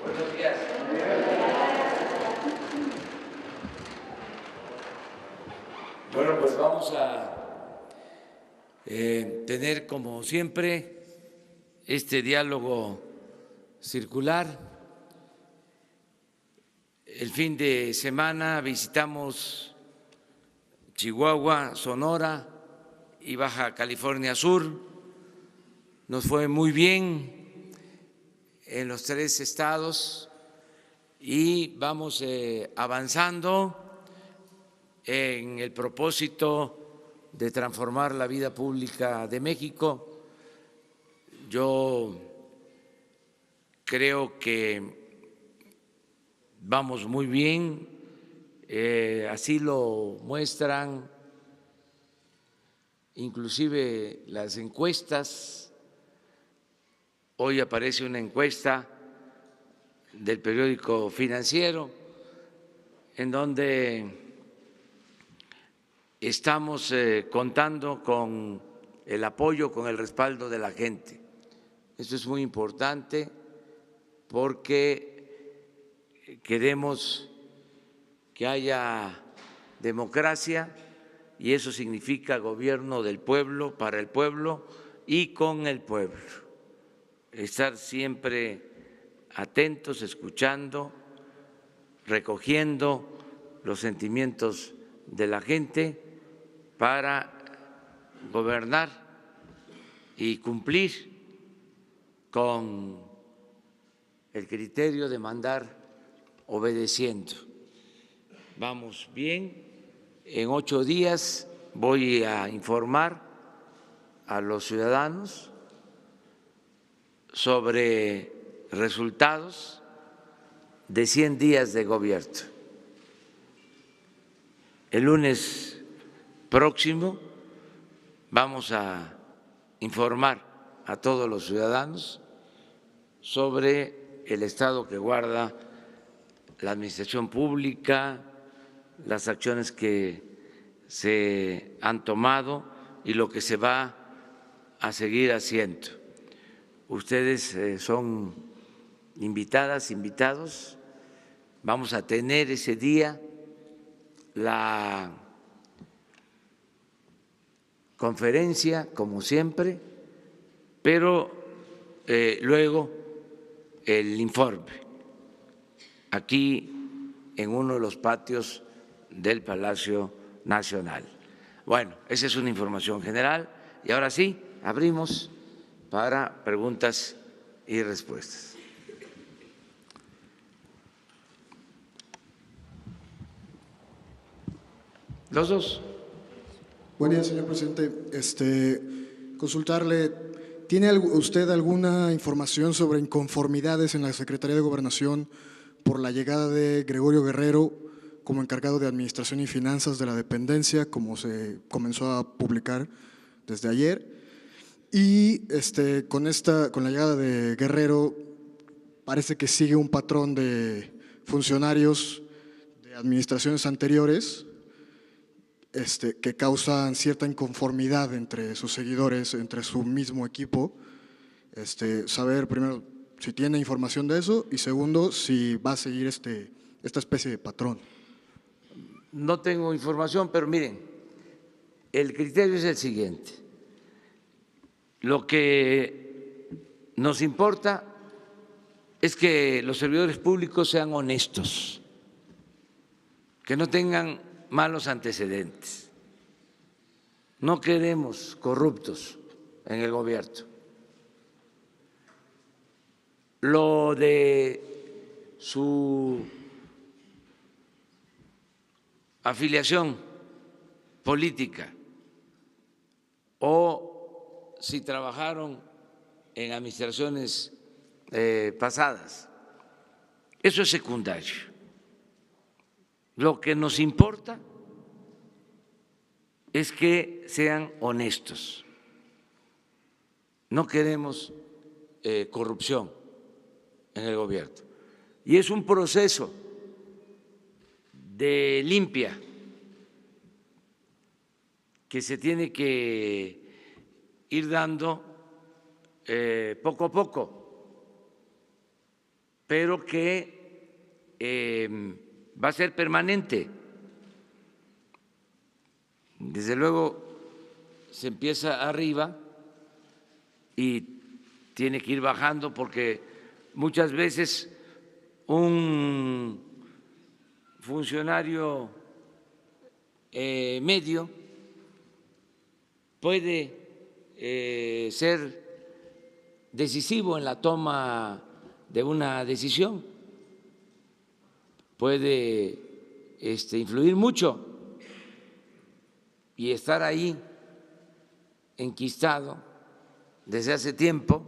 Buenos días. Bueno, pues vamos a tener, como siempre, este diálogo circular. El fin de semana visitamos Chihuahua, Sonora y Baja California Sur. Nos fue muy bien en los 3 estados y vamos avanzando en el propósito de transformar la vida pública de México. Yo creo que vamos muy bien, así lo muestran inclusive las encuestas. Hoy aparece una encuesta del periódico Financiero en donde estamos contando con el apoyo, con el respaldo de la gente. Esto es muy importante porque queremos que haya democracia y eso significa gobierno del pueblo, para el pueblo y con el pueblo. Estar siempre atentos, escuchando, recogiendo los sentimientos de la gente para gobernar y cumplir con el criterio de mandar obedeciendo. Vamos bien, en 8 días voy a informar a los ciudadanos sobre resultados de 100 días de gobierno. El lunes próximo vamos a informar a todos los ciudadanos sobre el estado que guarda la administración pública, las acciones que se han tomado y lo que se va a seguir haciendo. Ustedes son invitadas, invitados. Vamos a tener ese día la conferencia, como siempre, pero luego el informe, aquí en uno de los patios del Palacio Nacional. Bueno, esa es una información general y ahora sí, abrimos para preguntas y respuestas. Los dos. Buen día, señor presidente. Consultarle, ¿tiene usted alguna información sobre inconformidades en la Secretaría de Gobernación por la llegada de Gregorio Guerrero como encargado de Administración y Finanzas de la dependencia, como se comenzó a publicar desde ayer? Y con la llegada de Guerrero parece que sigue un patrón de funcionarios de administraciones anteriores que causan cierta inconformidad entre sus seguidores, entre su mismo equipo. Saber primero si tiene información de eso y segundo si va a seguir esta especie de patrón. No tengo información, pero miren, el criterio es el siguiente. Lo que nos importa es que los servidores públicos sean honestos, que no tengan malos antecedentes. No queremos corruptos en el gobierno. Lo de su afiliación política o si trabajaron en administraciones pasadas, eso es secundario. Lo que nos importa es que sean honestos. No queremos corrupción en el gobierno. Y es un proceso de limpia que se tiene que ir dando poco a poco. pero que va a ser permanente. Desde luego se empieza arriba y tiene que ir bajando, porque muchas veces un funcionario medio puede ser decisivo en la toma de una decisión, puede influir mucho y estar ahí enquistado desde hace tiempo,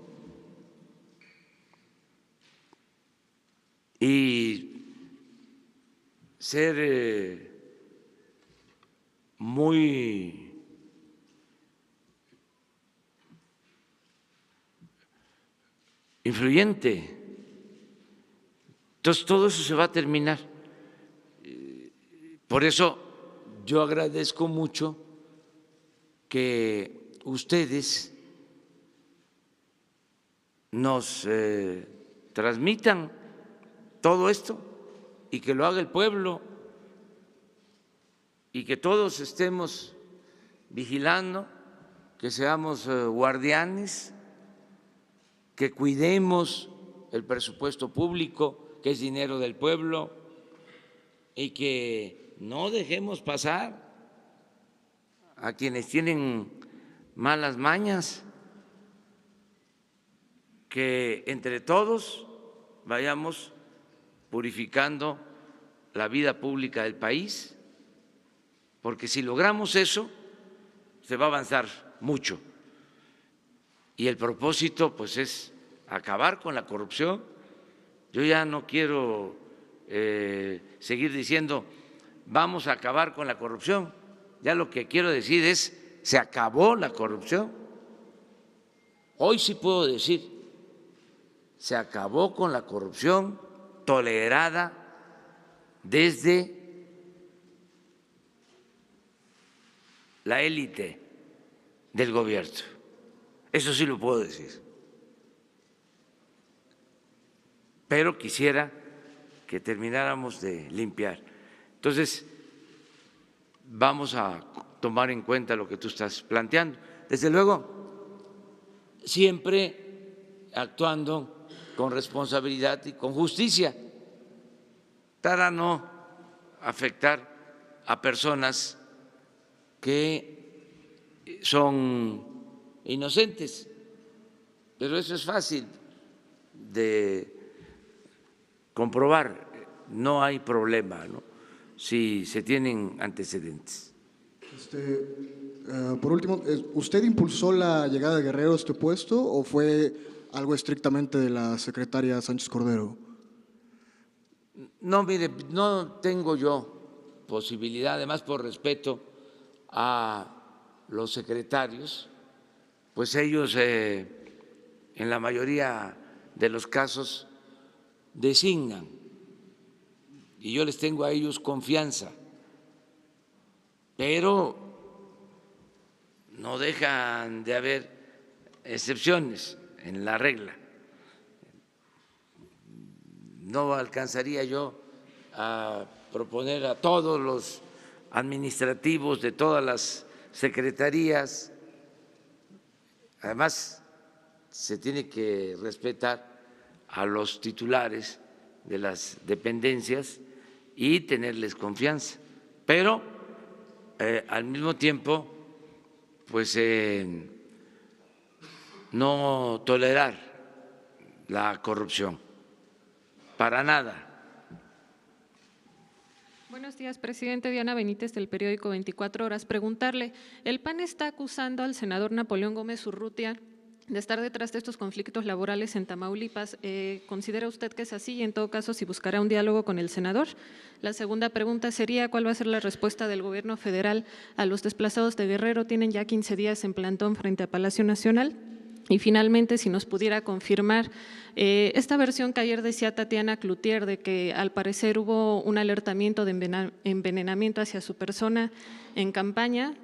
y ser muy influyente. Entonces todo eso se va a terminar. Por eso yo agradezco mucho que ustedes nos transmitan todo esto y que lo haga el pueblo y que todos estemos vigilando, que seamos guardianes, que cuidemos el presupuesto público, que es dinero del pueblo, y que no dejemos pasar a quienes tienen malas mañas, que entre todos vayamos purificando la vida pública del país, porque si logramos eso, se va a avanzar mucho. Y el propósito, pues, es acabar con la corrupción. Yo ya no quiero seguir diciendo vamos a acabar con la corrupción. Ya lo que quiero decir es se acabó la corrupción. Hoy sí puedo decir se acabó con la corrupción tolerada desde la élite del gobierno. Eso sí lo puedo decir. Pero quisiera que termináramos de limpiar. Entonces, vamos a tomar en cuenta lo que tú estás planteando. Desde luego, siempre actuando con responsabilidad y con justicia, para no afectar a personas que son inocentes. Pero eso es fácil de comprobar, no hay problema, ¿no?, si se tienen antecedentes. Por último, ¿usted impulsó la llegada de Guerrero a este puesto o fue algo estrictamente de la secretaria Sánchez Cordero? No, mire, no tengo yo posibilidad, además por respeto a los secretarios, pues ellos en la mayoría de los casos designan y yo les tengo a ellos confianza, pero no dejan de haber excepciones en la regla. No alcanzaría yo a proponer a todos los administrativos de todas las secretarías. Además, se tiene que respetar a los titulares de las dependencias y tenerles confianza, pero al mismo tiempo, pues no tolerar la corrupción, para nada. Buenos días, presidente. Diana Benítez, del periódico 24 Horas. Preguntarle, el PAN está acusando al senador Napoleón Gómez Urrutia de estar detrás de estos conflictos laborales en Tamaulipas. ¿Considera usted que es así y en todo caso si buscará un diálogo con el senador? La segunda pregunta sería, ¿cuál va a ser la respuesta del gobierno federal a los desplazados de Guerrero? Tienen ya 15 días en plantón frente a Palacio Nacional. Y finalmente, si nos pudiera confirmar esta versión que ayer decía Tatiana Cloutier de que al parecer hubo un alertamiento de envenenamiento hacia su persona en campaña,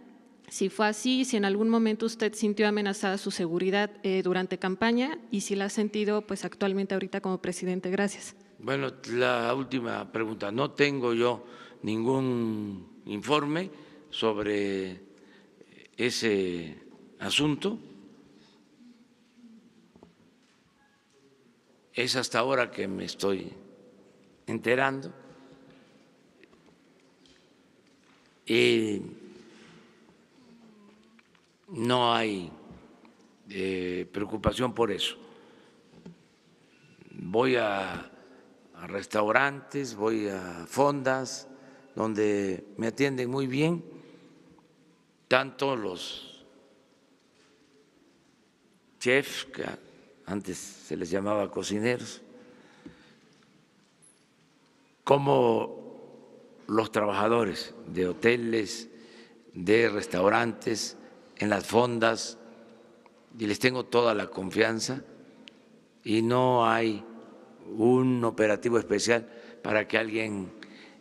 Si fue así, si en algún momento usted sintió amenazada su seguridad durante campaña y si la ha sentido pues actualmente ahorita como presidente. Gracias. Bueno, la última pregunta. No tengo yo ningún informe sobre ese asunto. Es hasta ahora que me estoy enterando. Y no hay preocupación por eso. Voy a restaurantes, voy a fondas donde me atienden muy bien, tanto los chefs, que antes se les llamaba cocineros, como los trabajadores de hoteles, de restaurantes, en las fondas, y les tengo toda la confianza y no hay un operativo especial para que alguien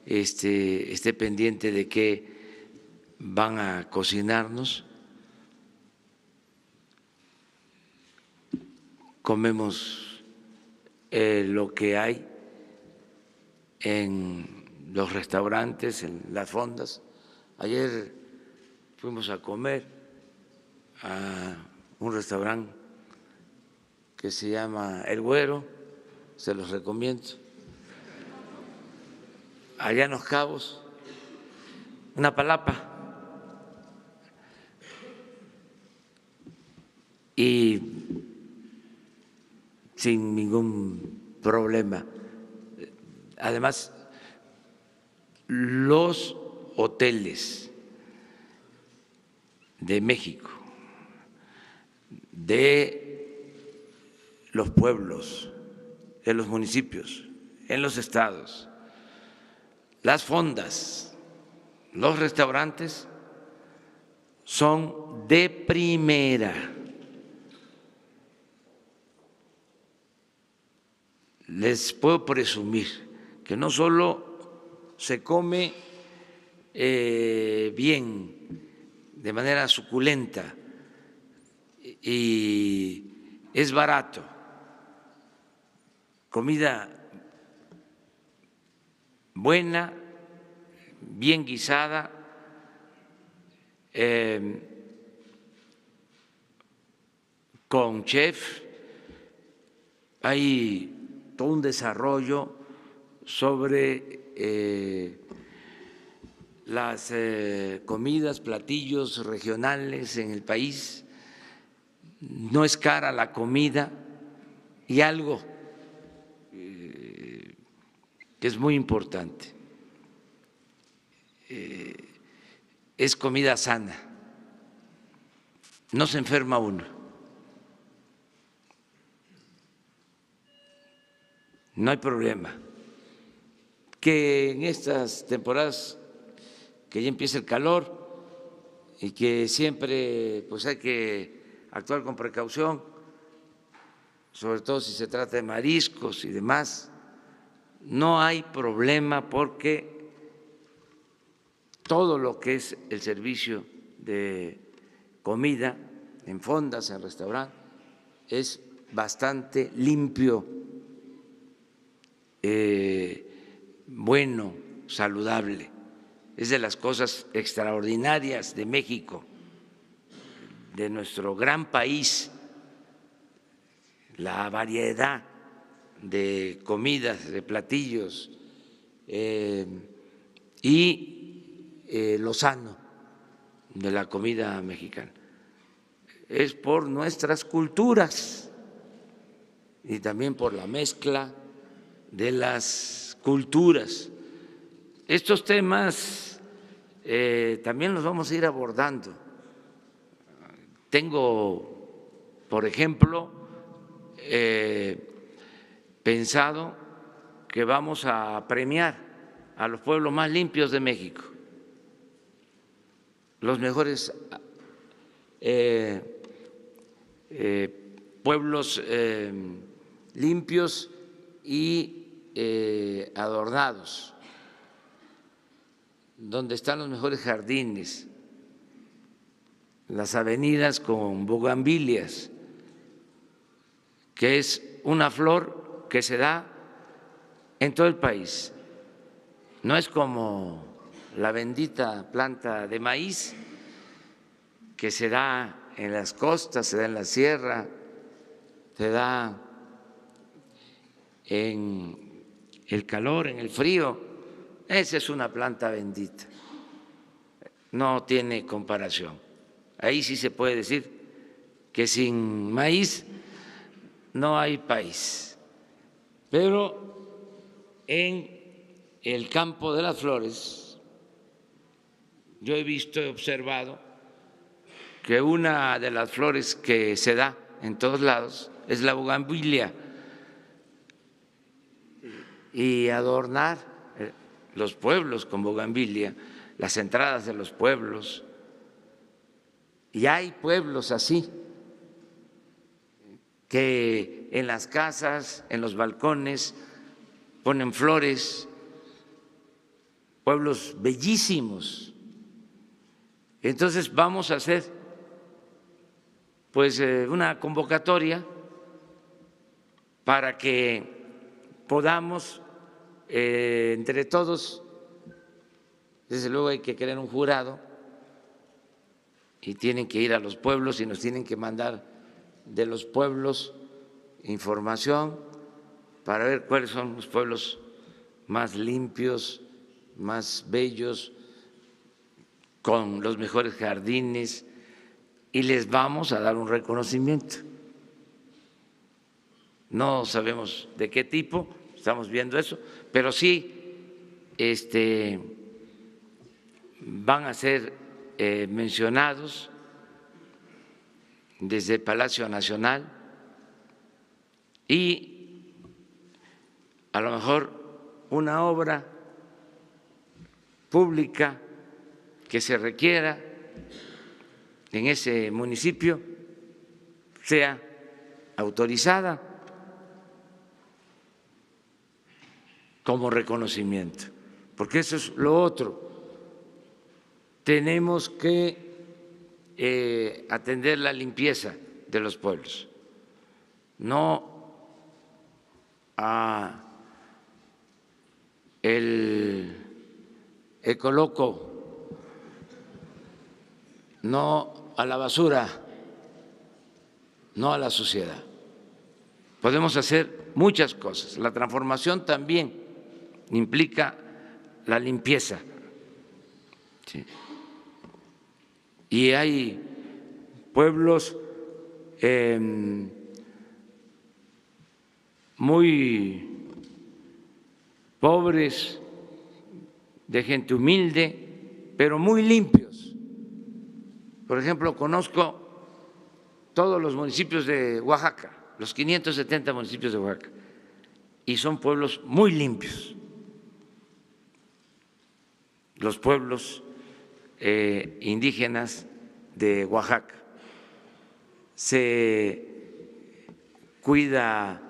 esté pendiente de qué van a cocinarnos. Comemos lo que hay en los restaurantes, en las fondas. Ayer fuimos a comer a un restaurante que se llama El Güero, se los recomiendo, allá en Los Cabos, una palapa. Y sin ningún problema. Además, los hoteles de México, de los pueblos, de los municipios, en los estados, las fondas, los restaurantes son de primera. Les puedo presumir que no solo se come bien, de manera suculenta, y es barato, comida buena, bien guisada, con chef. Hay todo un desarrollo sobre las comidas, platillos regionales en el país. No es cara la comida y algo que es muy importante, es comida sana, no se enferma uno. No hay problema. Que en estas temporadas que ya empieza el calor y que siempre pues hay que actuar con precaución, sobre todo si se trata de mariscos y demás, no hay problema porque todo lo que es el servicio de comida en fondas, en restaurantes, es bastante limpio, bueno, saludable. Es de las cosas extraordinarias de México, de nuestro gran país, la variedad de comidas, de platillos y lo sano de la comida mexicana. Es por nuestras culturas y también por la mezcla de las culturas. Estos temas también los vamos a ir abordando. Tengo, por ejemplo, pensado que vamos a premiar a los pueblos más limpios de México, los mejores pueblos limpios y adornados, donde están los mejores jardines, las avenidas con bugambilias, que es una flor que se da en todo el país. No es como la bendita planta de maíz que se da en las costas, se da en la sierra, se da en el calor, en el frío. Esa es una planta bendita, no tiene comparación. Ahí sí se puede decir que sin maíz no hay país. Pero en el campo de las flores, yo he visto, he observado que una de las flores que se da en todos lados es la bugambilia, y adornar los pueblos con bugambilia, las entradas de los pueblos. Y hay pueblos así, que en las casas, en los balcones, ponen flores, pueblos bellísimos. Entonces vamos a hacer pues una convocatoria para que podamos entre todos, desde luego hay que crear un jurado y tienen que ir a los pueblos y nos tienen que mandar de los pueblos información para ver cuáles son los pueblos más limpios, más bellos, con los mejores jardines, y les vamos a dar un reconocimiento. No sabemos de qué tipo, estamos viendo eso, pero sí van a ser mencionados desde el Palacio Nacional y a lo mejor una obra pública que se requiera en ese municipio sea autorizada como reconocimiento, porque eso es lo otro. Tenemos que atender la limpieza de los pueblos, no a el ecoloco, no a la basura, no a la suciedad. Podemos hacer muchas cosas. La transformación también implica la limpieza. ¿Sí? Y hay pueblos muy pobres, de gente humilde, pero muy limpios. Por ejemplo, conozco todos los municipios de Oaxaca, los 570 municipios de Oaxaca, y son pueblos muy limpios. Los pueblos indígenas de Oaxaca. Se cuida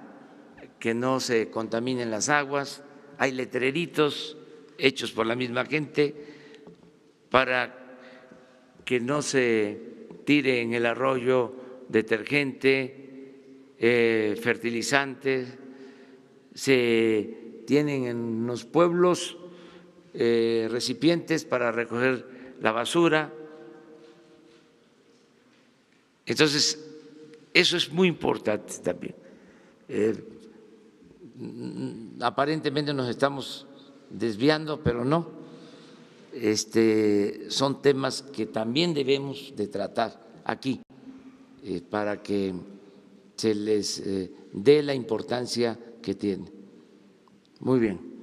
que no se contaminen las aguas, hay letreritos hechos por la misma gente para que no se tire en el arroyo detergente, fertilizantes. Se tienen en los pueblos recipientes para recoger la basura. Entonces, eso es muy importante también. Aparentemente nos estamos desviando, pero no. Son temas que también debemos de tratar aquí para que se les dé la importancia que tiene. Muy bien.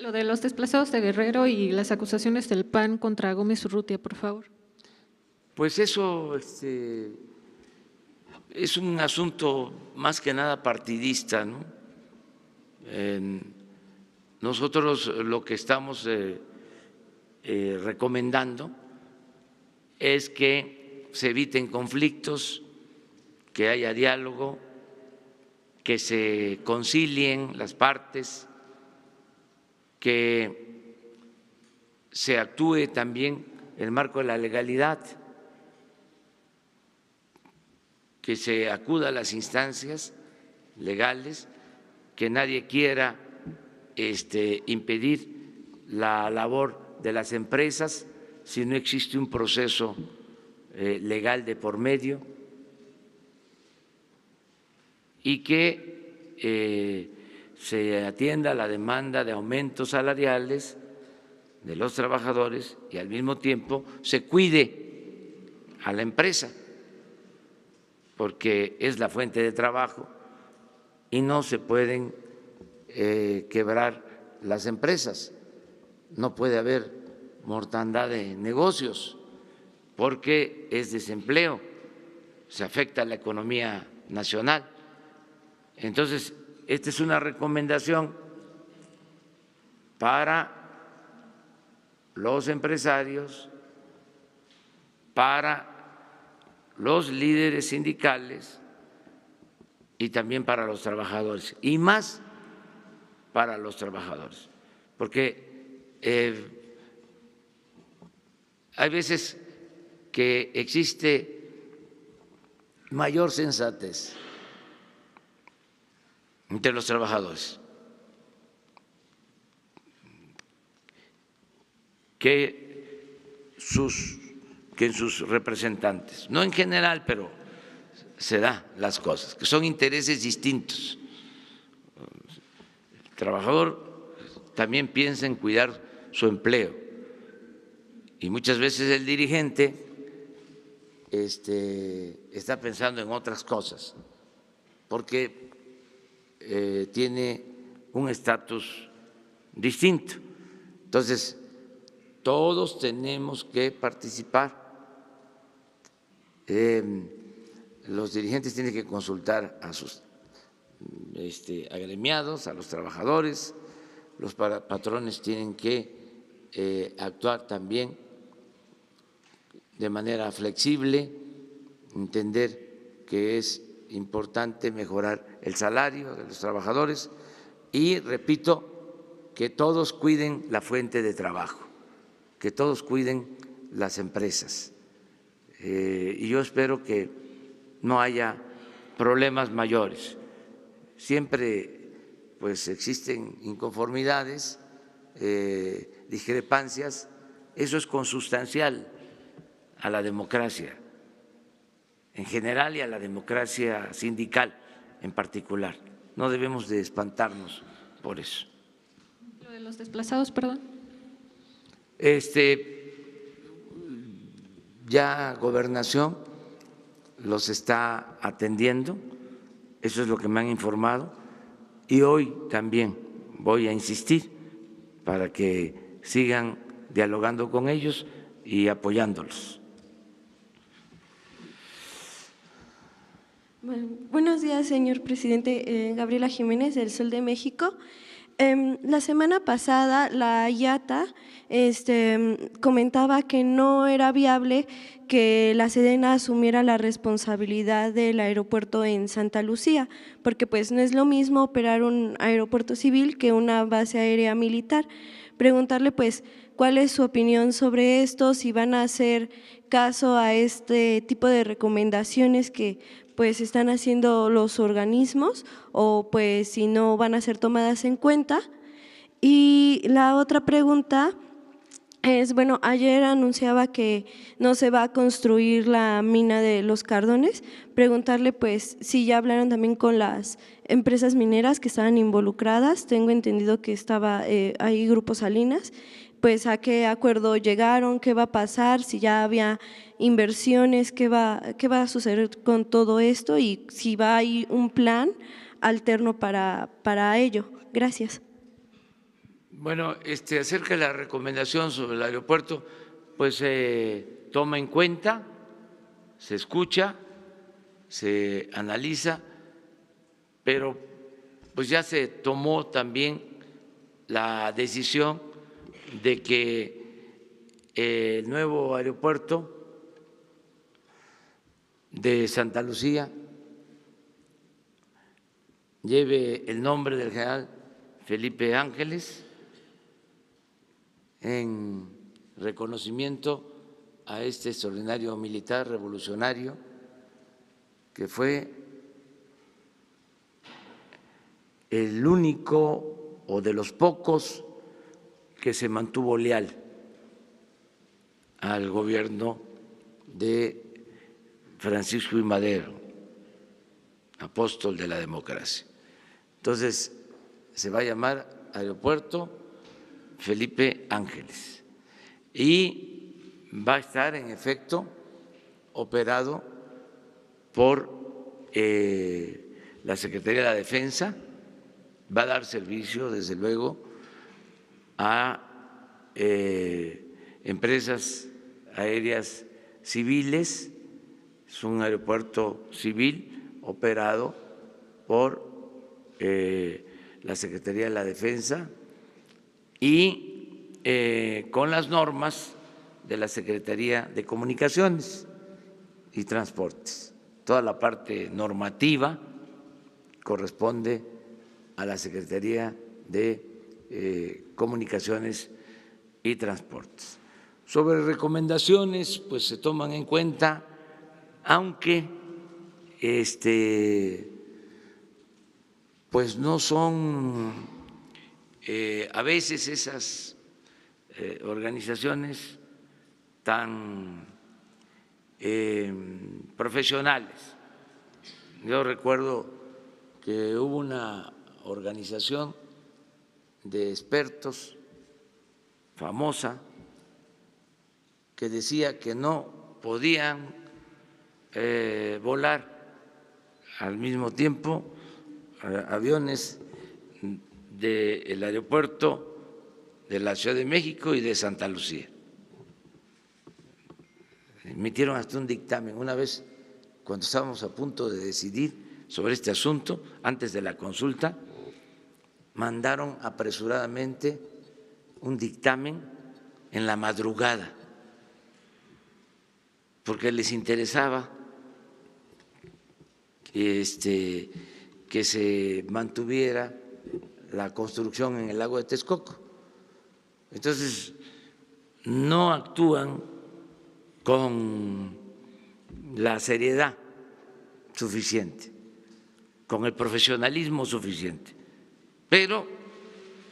Lo de los desplazados de Guerrero y las acusaciones del PAN contra Gómez Urrutia, por favor. Pues eso es un asunto más que nada partidista, ¿no? Nosotros lo que estamos recomendando es que se eviten conflictos, que haya diálogo, que se concilien las partes, que se actúe también en el marco de la legalidad, que se acuda a las instancias legales, que nadie quiera impedir la labor de las empresas si no existe un proceso legal de por medio, y que se atienda la demanda de aumentos salariales de los trabajadores y al mismo tiempo se cuide a la empresa, porque es la fuente de trabajo y no se pueden quebrar las empresas, no puede haber mortandad de negocios porque es desempleo, se afecta a la economía nacional. Entonces, esta es una recomendación para los empresarios, para los líderes sindicales y también para los trabajadores, y más para los trabajadores, porque hay veces que existe mayor sensatez entre los trabajadores que en sus representantes, no en general, pero se da las cosas, que son intereses distintos. El trabajador también piensa en cuidar su empleo y muchas veces el dirigente está pensando en otras cosas porque tiene un estatus distinto. Entonces, todos tenemos que participar. Los dirigentes tienen que consultar a sus agremiados, a los trabajadores, los patrones tienen que actuar también de manera flexible, entender que es importante mejorar el salario de los trabajadores y, repito, que todos cuiden la fuente de trabajo, que todos cuiden las empresas. Y yo espero que no haya problemas mayores. Siempre pues existen inconformidades, discrepancias, eso es consustancial a la democracia en general y a la democracia sindical en particular. No debemos de espantarnos por eso. Lo de los desplazados, perdón. Ya Gobernación los está atendiendo, eso es lo que me han informado, y hoy también voy a insistir para que sigan dialogando con ellos y apoyándolos. Bueno, buenos días, señor presidente. Gabriela Jiménez, del Sol de México. La semana pasada la IATA comentaba que no era viable que la Sedena asumiera la responsabilidad del aeropuerto en Santa Lucía, porque pues no es lo mismo operar un aeropuerto civil que una base aérea militar. Preguntarle pues cuál es su opinión sobre esto, si van a hacer caso a este tipo de recomendaciones que pues están haciendo los organismos o pues si no van a ser tomadas en cuenta. Y la otra pregunta es, bueno, ayer anunciaba que no se va a construir la mina de Los Cardones, preguntarle pues si ya hablaron también con las empresas mineras que estaban involucradas, tengo entendido que estaba ahí Grupo Salinas, pues a qué acuerdo llegaron, qué va a pasar, si ya había inversiones, qué va a suceder con todo esto y si va a ir un plan alterno para ello. Gracias. Bueno, acerca de la recomendación sobre el aeropuerto, pues se toma en cuenta, se escucha, se analiza, pero pues ya se tomó también la decisión de que el nuevo aeropuerto de Santa Lucía lleve el nombre del general Felipe Ángeles en reconocimiento a este extraordinario militar revolucionario que fue el único o de los pocos que se mantuvo leal al gobierno de Francisco I. Madero, apóstol de la democracia. Entonces, se va a llamar Aeropuerto Felipe Ángeles y va a estar en efecto operado por la Secretaría de la Defensa, va a dar servicio, desde luego, a empresas aéreas civiles. Es un aeropuerto civil operado por la Secretaría de la Defensa y con las normas de la Secretaría de Comunicaciones y Transportes. Toda la parte normativa corresponde a la Secretaría de Comunicaciones y Transportes. Sobre recomendaciones, pues se toman en cuenta, aunque pues no son a veces esas organizaciones tan profesionales. Yo recuerdo que hubo una organización de expertos famosa que decía que no podían volar al mismo tiempo aviones del aeropuerto de la Ciudad de México y de Santa Lucía. Emitieron hasta un dictamen una vez cuando estábamos a punto de decidir sobre este asunto, antes de la consulta, mandaron apresuradamente un dictamen en la madrugada, porque les interesaba que se mantuviera la construcción en el lago de Texcoco. Entonces, no actúan con la seriedad suficiente, con el profesionalismo suficiente, pero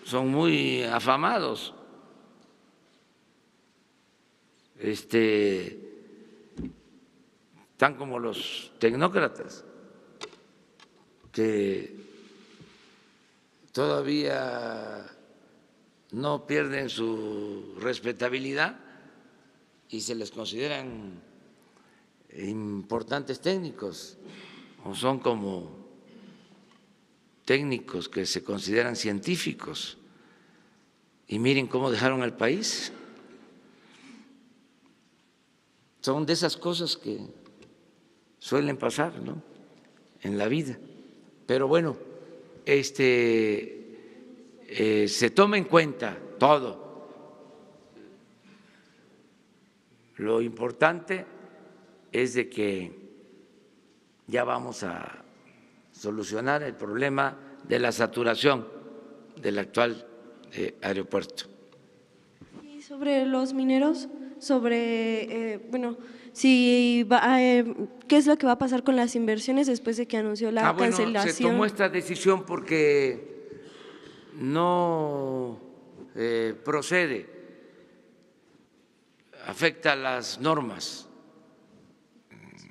son muy afamados. Están como los tecnócratas, que todavía no pierden su respetabilidad y se les consideran importantes técnicos, o son como técnicos que se consideran científicos, y miren cómo dejaron al país. Son de esas cosas que suelen pasar, ¿no?, en la vida. Pero bueno, se toma en cuenta todo. Lo importante es de que ya vamos a solucionar el problema de la saturación del actual aeropuerto. Y sobre los mineros, si ¿qué es lo que va a pasar con las inversiones después de que anunció la cancelación? Se tomó esta decisión porque no procede, afecta las normas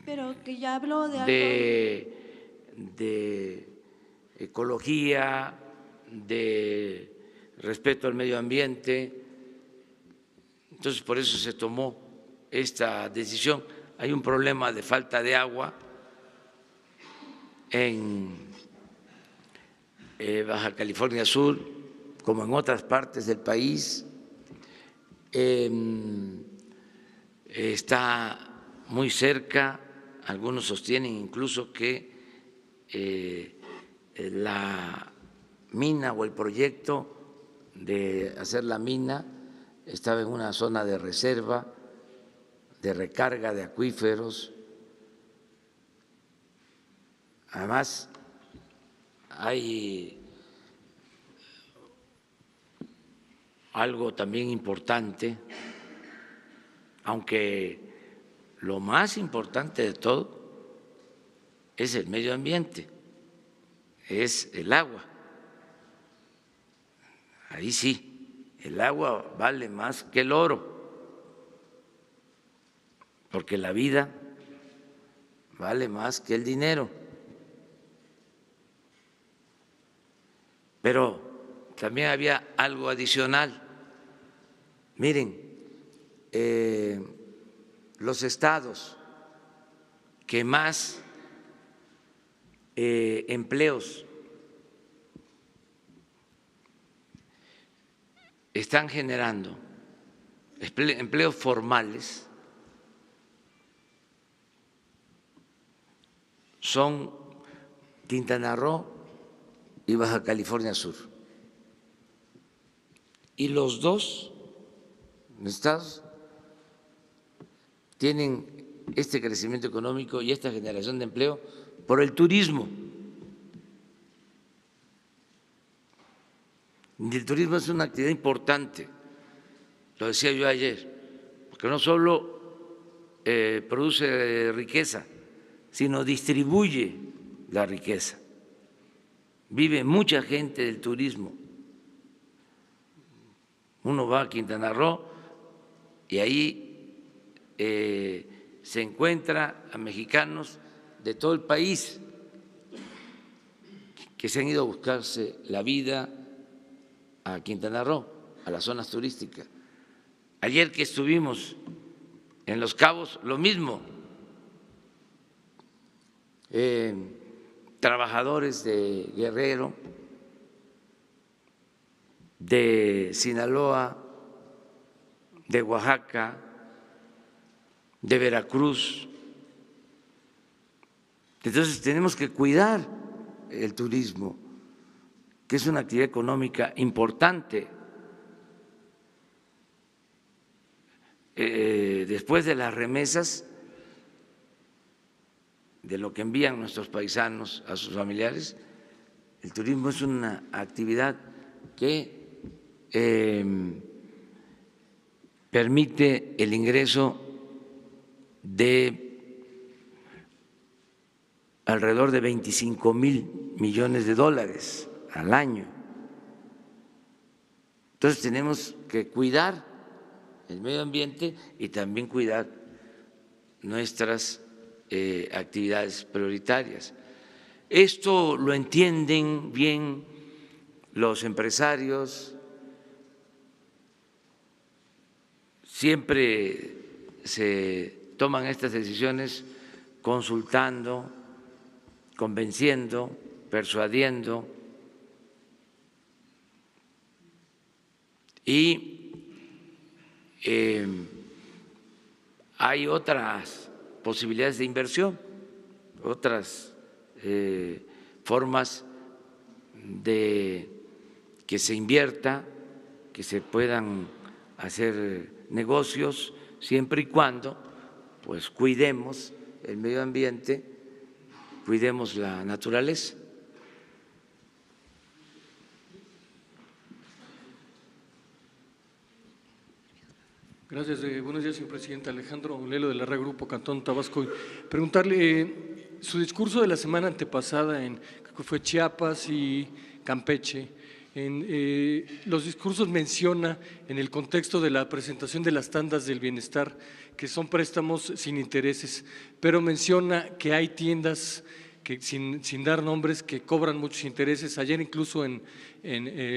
pero que ya habló de algo de ecología, de respeto al medio ambiente. Entonces, por eso se tomó esta decisión. Hay un problema de falta de agua en Baja California Sur, como en otras partes del país. Está muy cerca, algunos sostienen incluso que la mina o el proyecto de hacer la mina estaba en una zona de reserva, de recarga de acuíferos. Además, hay algo también importante, aunque lo más importante de todo es el medio ambiente, es el agua. Ahí sí, el agua vale más que el oro, porque la vida vale más que el dinero. Pero también había algo adicional. Miren, los estados que más empleos están generando, empleos formales, son Quintana Roo y Baja California Sur. Y los dos estados tienen este crecimiento económico y esta generación de empleo por el turismo. Y el turismo es una actividad importante, lo decía yo ayer, porque no solo produce riqueza, sino distribuye la riqueza. Vive mucha gente del turismo. Uno va a Quintana Roo y ahí se encuentra a mexicanos de todo el país que se han ido a buscarse la vida a Quintana Roo, a las zonas turísticas. Ayer que estuvimos en Los Cabos, lo mismo. Trabajadores de Guerrero, de Sinaloa, de Oaxaca, de Veracruz. Entonces tenemos que cuidar el turismo, que es una actividad económica importante. Después de las remesas, de lo que envían nuestros paisanos a sus familiares, el turismo es una actividad que permite el ingreso de alrededor de 25,000 millones de dólares al año. Entonces tenemos que cuidar el medio ambiente y también cuidar nuestras actividades prioritarias. Esto lo entienden bien los empresarios, siempre se toman estas decisiones consultando, convenciendo, persuadiendo, y hay otras posibilidades de inversión, otras formas de que se invierta, que se puedan hacer negocios, siempre y cuando pues cuidemos el medio ambiente, cuidemos la naturaleza. Gracias. Buenos días, señor presidente. Alejandro Lelo, de la Red Grupo Cantón Tabasco. Preguntarle, su discurso de la semana antepasada en creo que fue Chiapas y Campeche, en los discursos menciona en el contexto de la presentación de las tandas del bienestar que son préstamos sin intereses, pero menciona que hay tiendas que sin dar nombres que cobran muchos intereses. Ayer incluso en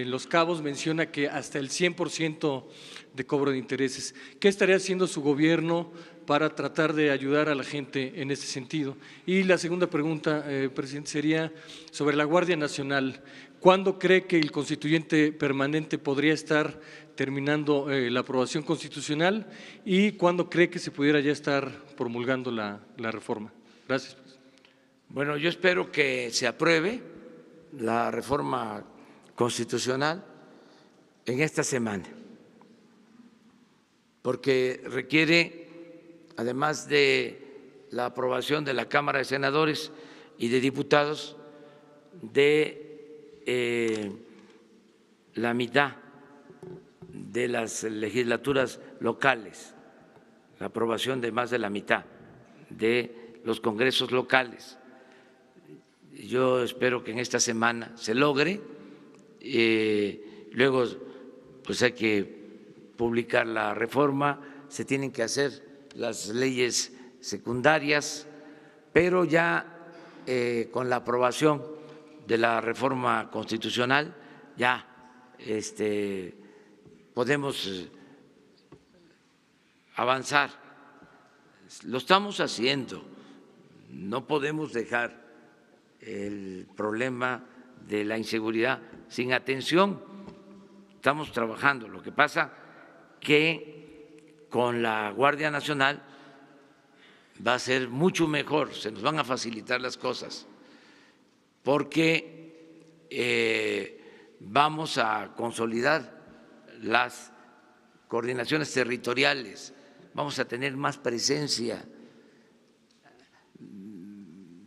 Los Cabos menciona que hasta el 100% de cobro de intereses. ¿Qué estaría haciendo su gobierno para tratar de ayudar a la gente en ese sentido? Y la segunda pregunta, presidente, sería sobre la Guardia Nacional. ¿Cuándo cree que el constituyente permanente podría estar terminando la aprobación constitucional y cuándo cree que se pudiera ya estar promulgando la reforma? Gracias. Bueno, yo espero que se apruebe la reforma constitucional en esta semana, porque requiere, además de la aprobación de la Cámara de Senadores y de Diputados, de la mitad de las legislaturas locales, la aprobación de más de la mitad de los congresos locales. Yo espero que en esta semana se logre. Luego, pues hay que publicar la reforma, se tienen que hacer las leyes secundarias, pero ya con la aprobación de la reforma constitucional ya podemos avanzar. Lo estamos haciendo. No podemos dejar el problema de la inseguridad sin atención. Estamos trabajando. Lo que pasa que con la Guardia Nacional va a ser mucho mejor, se nos van a facilitar las cosas, porque vamos a consolidar las coordinaciones territoriales, vamos a tener más presencia,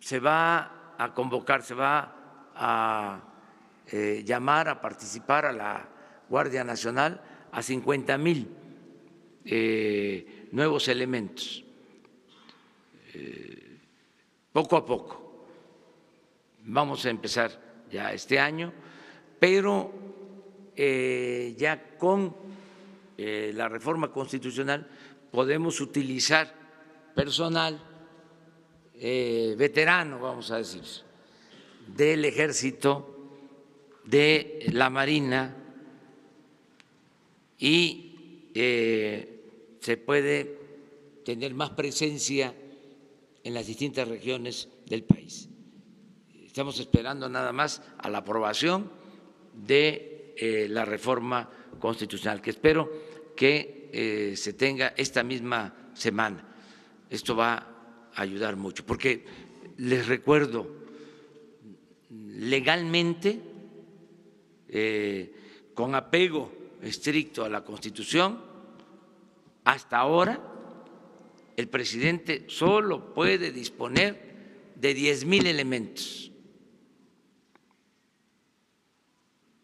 se va a convocar, se va a llamar a participar a la Guardia Nacional a 50,000 nuevos elementos, poco a poco. Vamos a empezar ya este año, pero ya con la reforma constitucional podemos utilizar personal veterano, vamos a decir, del Ejército, de la Marina, y se puede tener más presencia en las distintas regiones del país. Estamos esperando nada más a la aprobación de la reforma constitucional, que espero que se tenga esta misma semana. Esto va a ayudar mucho, porque les recuerdo, legalmente, con apego estricto a la Constitución, hasta ahora el presidente solo puede disponer de 10,000 elementos,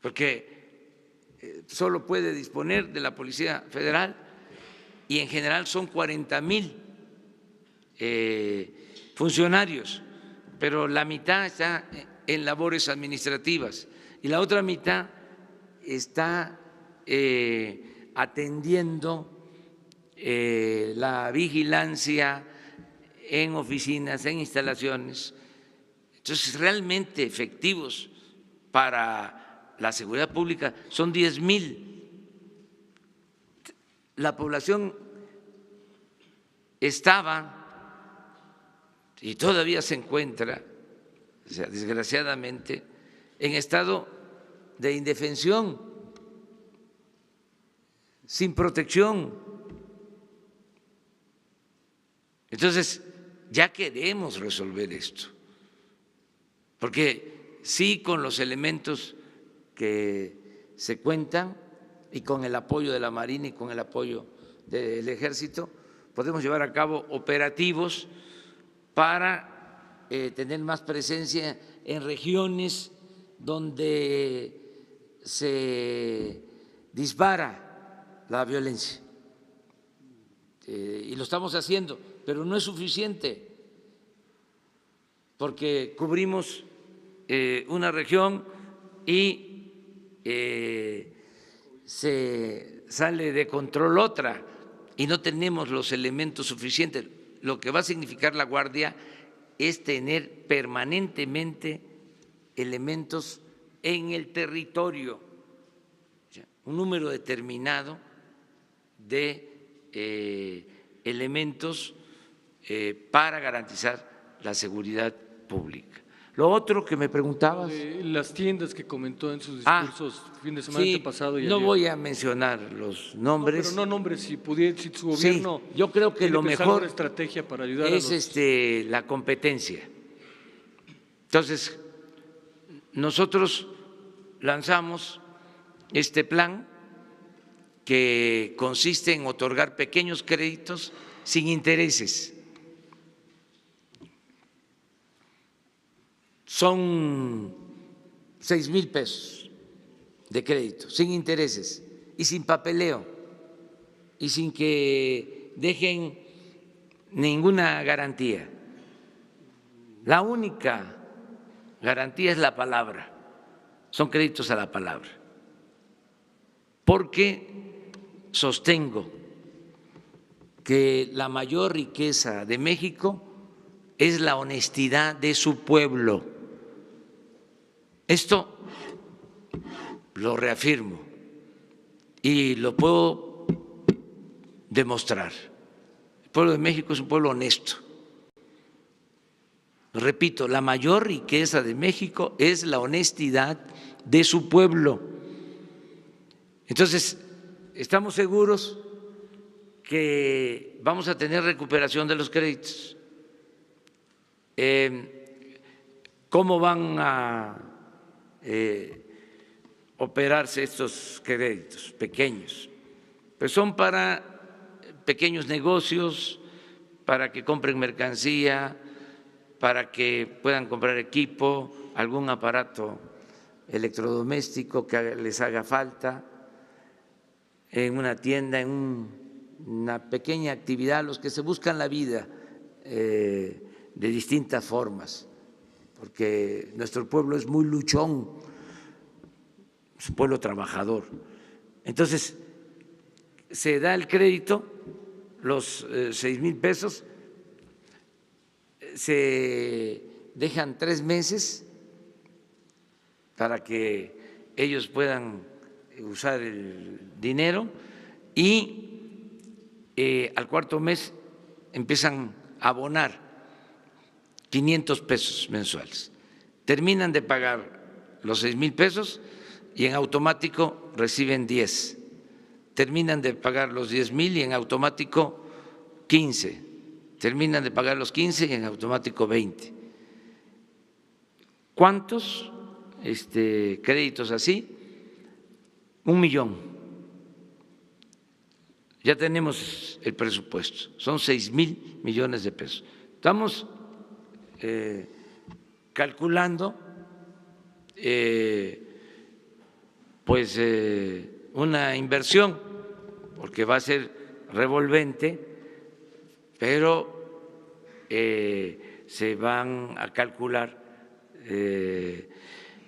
porque solo puede disponer de la Policía Federal y en general son 40,000 funcionarios, pero la mitad está en labores administrativas y la otra mitad está atendiendo la vigilancia en oficinas, en instalaciones. Entonces, realmente efectivos para la seguridad pública son 10,000. La población estaba y todavía se encuentra, o sea, desgraciadamente, en estado de indefensión, sin protección. Entonces, ya queremos resolver esto, porque sí, con los elementos que se cuentan y con el apoyo de la Marina y con el apoyo del Ejército, podemos llevar a cabo operativos para tener más presencia en regiones donde se dispara la violencia. Y lo estamos haciendo, pero no es suficiente, porque cubrimos una región y se sale de control otra y no tenemos los elementos suficientes. Lo que va a significar la Guardia es tener permanentemente elementos en el territorio, un número determinado de elementos para garantizar la seguridad pública. Lo otro que me preguntabas… Las tiendas que comentó en sus discursos fin de semana pasado. No voy a mencionar los nombres. No, pero no nombres, si su gobierno… Sí, yo creo que lo mejor estrategia para ayudar es la competencia. Entonces, nosotros lanzamos este plan que consiste en otorgar pequeños créditos sin intereses. Son 6,000 pesos de crédito, sin intereses y sin papeleo y sin que dejen ninguna garantía. La única garantía es la palabra, son créditos a la palabra, porque sostengo que la mayor riqueza de México es la honestidad de su pueblo. Esto lo reafirmo y lo puedo demostrar. El pueblo de México es un pueblo honesto. Repito, la mayor riqueza de México es la honestidad de su pueblo. Entonces, estamos seguros que vamos a tener recuperación de los créditos. ¿Cómo van a operarse estos créditos pequeños? Pues son para pequeños negocios, para que compren mercancía, para que puedan comprar equipo, algún aparato electrodoméstico que les haga falta en una tienda, en una pequeña actividad, los que se buscan la vida de distintas formas, porque nuestro pueblo es muy luchón, es un pueblo trabajador. Entonces, se da el crédito, los 6,000 pesos, se dejan 3 meses para que ellos puedan usar el dinero y al cuarto mes empiezan a abonar 500 pesos mensuales. Terminan de pagar los 6,000 pesos y en automático reciben 10. Terminan de pagar los 10,000 y en automático 15. Terminan de pagar los 15 y en automático 20. ¿Cuántos créditos así? 1 millón. Ya tenemos el presupuesto, son 6,000 millones de pesos. Estamos calculando pues una inversión, porque va a ser revolvente, pero se van a calcular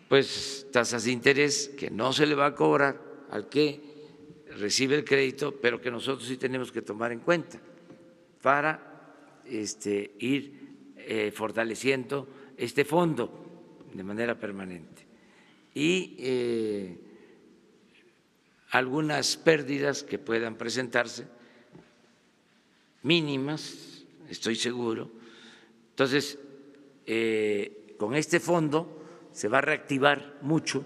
pues tasas de interés que no se le va a cobrar al que recibe el crédito, pero que nosotros sí tenemos que tomar en cuenta para ir fortaleciendo este fondo de manera permanente. Y algunas pérdidas que puedan presentarse, mínimas, estoy seguro. Entonces, con este fondo se va a reactivar mucho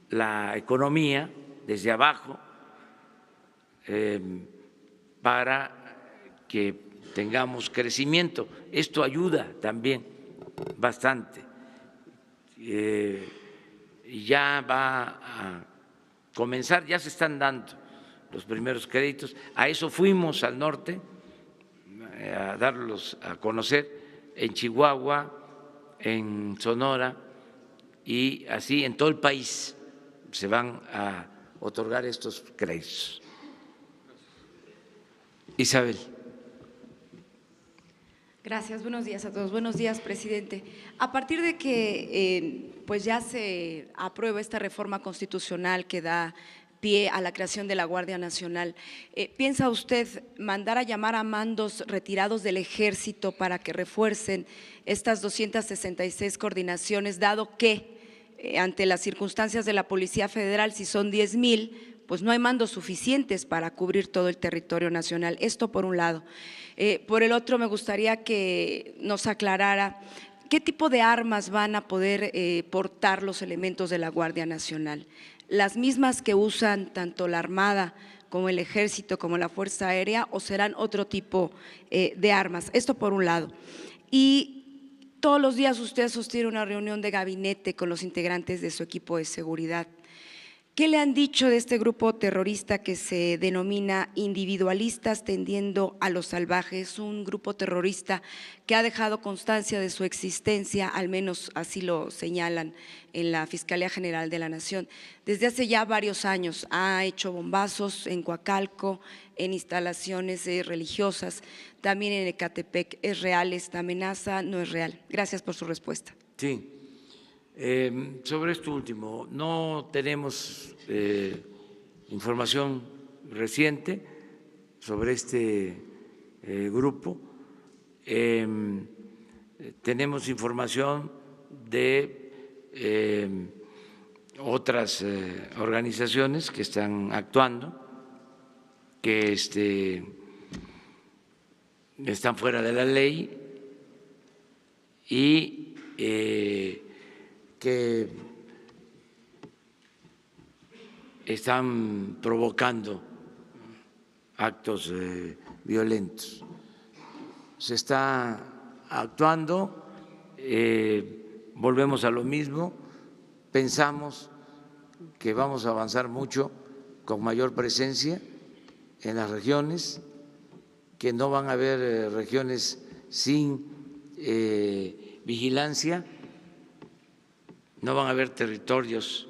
la economía desde abajo para que tengamos crecimiento. Esto ayuda también bastante. Ya va a comenzar, ya se están dando los primeros créditos. A eso fuimos al norte a darlos a conocer, en Chihuahua, en Sonora, y así en todo el país se van a otorgar estos créditos. Isabel. Gracias, buenos días a todos. Buenos días, presidente. A partir de que pues ya se aprueba esta reforma constitucional que da pie a la creación de la Guardia Nacional, ¿piensa usted mandar a llamar a mandos retirados del Ejército para que refuercen estas 266 coordinaciones, dado que ante las circunstancias de la Policía Federal, si son 10,000, pues no hay mandos suficientes para cubrir todo el territorio nacional? Esto por un lado. Por el otro, me gustaría que nos aclarara qué tipo de armas van a poder portar los elementos de la Guardia Nacional. ¿Las mismas que usan tanto la Armada como el Ejército como la Fuerza Aérea, o serán otro tipo de armas? Esto por un lado. Y todos los días usted sostiene una reunión de gabinete con los integrantes de su equipo de seguridad. ¿Qué le han dicho de este grupo terrorista que se denomina individualistas tendiendo a lo salvaje? Es un grupo terrorista que ha dejado constancia de su existencia, al menos así lo señalan en la Fiscalía General de la Nación. Desde hace ya varios años ha hecho bombazos en Coacalco, en instalaciones religiosas, también en Ecatepec. ¿Es real esta amenaza? ¿No es real? Gracias por su respuesta. Sí, Sobre esto último, no tenemos información reciente sobre este grupo. Tenemos información de otras organizaciones que están actuando, que están fuera de la ley y que están provocando actos violentos. Se está actuando, volvemos a lo mismo, pensamos que vamos a avanzar mucho con mayor presencia en las regiones, que no van a haber regiones sin vigilancia, no van a haber territorios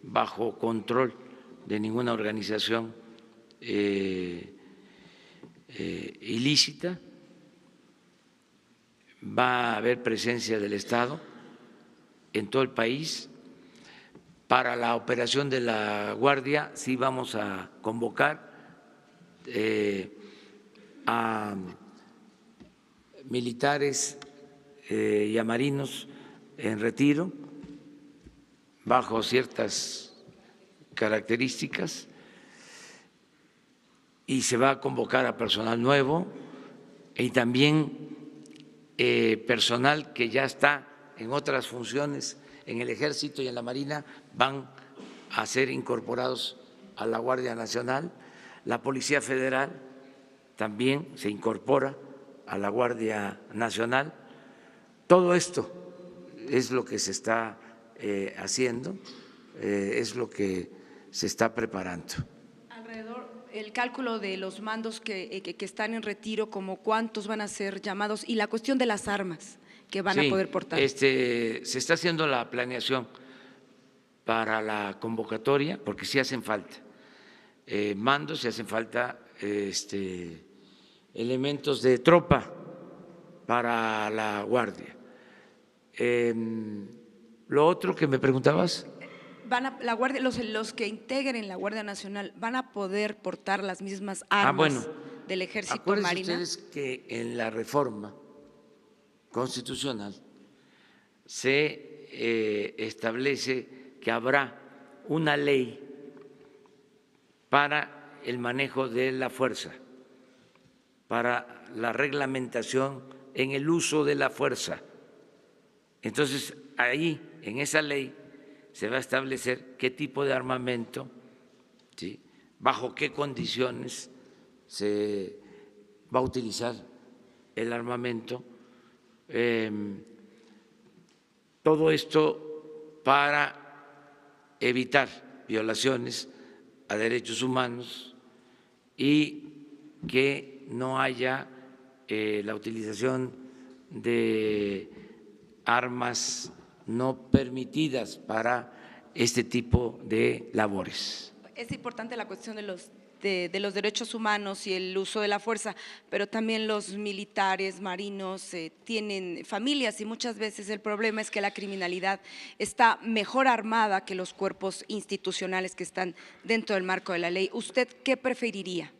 bajo control de ninguna organización ilícita. Va a haber presencia del Estado en todo el país. Para la operación de la Guardia sí vamos a convocar a militares y a marinos en retiro bajo ciertas características, y se va a convocar a personal nuevo y también personal que ya está en otras funciones en el Ejército y en la Marina van a ser incorporados a la Guardia Nacional. La Policía Federal también se incorpora a la Guardia Nacional. Todo esto es lo que se está haciendo, es lo que se está preparando. Alrededor, el cálculo de los mandos que están en retiro, como cuántos van a ser llamados, y la cuestión de las armas que van a poder portar. Se está haciendo la planeación para la convocatoria, porque sí hacen falta mandos, sí hacen falta elementos de tropa para la Guardia. Lo otro que me preguntabas. La Guardia, los que integren la Guardia Nacional van a poder portar las mismas armas del Ejército Marina. Acuérdense ustedes que en la reforma constitucional se establece que habrá una ley para el manejo de la fuerza, para la reglamentación en el uso de la fuerza. Entonces, ahí, en esa ley, se va a establecer qué tipo de armamento, ¿sí?, bajo qué condiciones se va a utilizar el armamento. Todo esto para evitar violaciones a derechos humanos y que no haya la utilización de armas no permitidas para este tipo de labores. Es importante la cuestión de los derechos humanos y el uso de la fuerza, pero también los militares, marinos tienen familias y muchas veces el problema es que la criminalidad está mejor armada que los cuerpos institucionales que están dentro del marco de la ley. ¿Usted qué preferiría?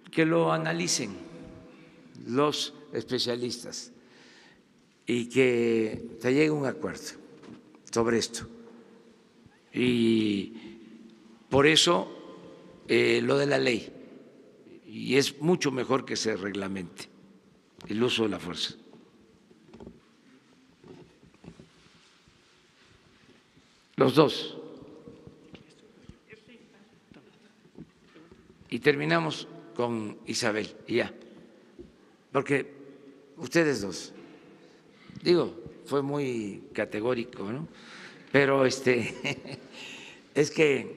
Que lo analicen los especialistas y que se llegue a un acuerdo sobre esto. Y por eso lo de la ley, y es mucho mejor que se reglamente el uso de la fuerza. Los dos. Y terminamos con Isabel, y ya, porque ustedes dos, digo, fue muy categórico, ¿no? Pero es que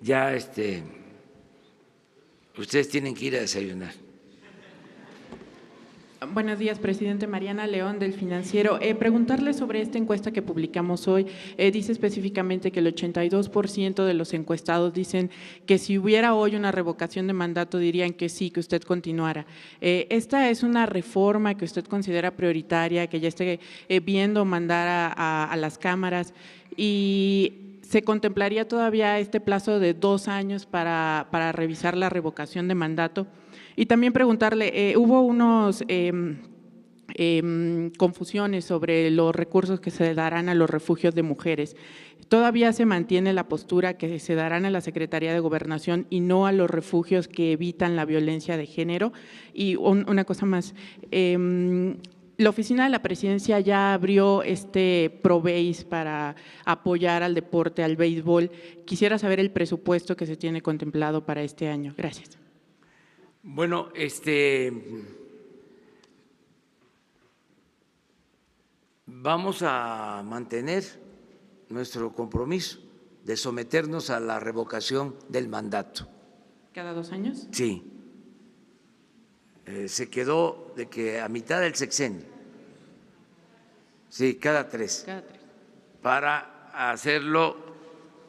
ya ustedes tienen que ir a desayunar. Buenos días, presidente. Mariana León, del Financiero. Preguntarle sobre esta encuesta que publicamos hoy. Dice específicamente que el 82% de los encuestados dicen que si hubiera hoy una revocación de mandato dirían que sí, que usted continuara. ¿Esta es una reforma que usted considera prioritaria, que ya esté viendo mandar a las cámaras? Y ¿se contemplaría todavía este plazo de 2 años para revisar la revocación de mandato? Y también preguntarle, hubo unos confusiones sobre los recursos que se darán a los refugios de mujeres. ¿Todavía se mantiene la postura que se darán a la Secretaría de Gobernación y no a los refugios que evitan la violencia de género? Y una cosa más, la oficina de la presidencia ya abrió ProBéis para apoyar al deporte, al béisbol. Quisiera saber el presupuesto que se tiene contemplado para este año. Gracias. Bueno, vamos a mantener nuestro compromiso de someternos a la revocación del mandato. ¿Cada 2 años? Sí. Se quedó de que a mitad del sexenio. Sí, cada 3. Cada 3. Para hacerlo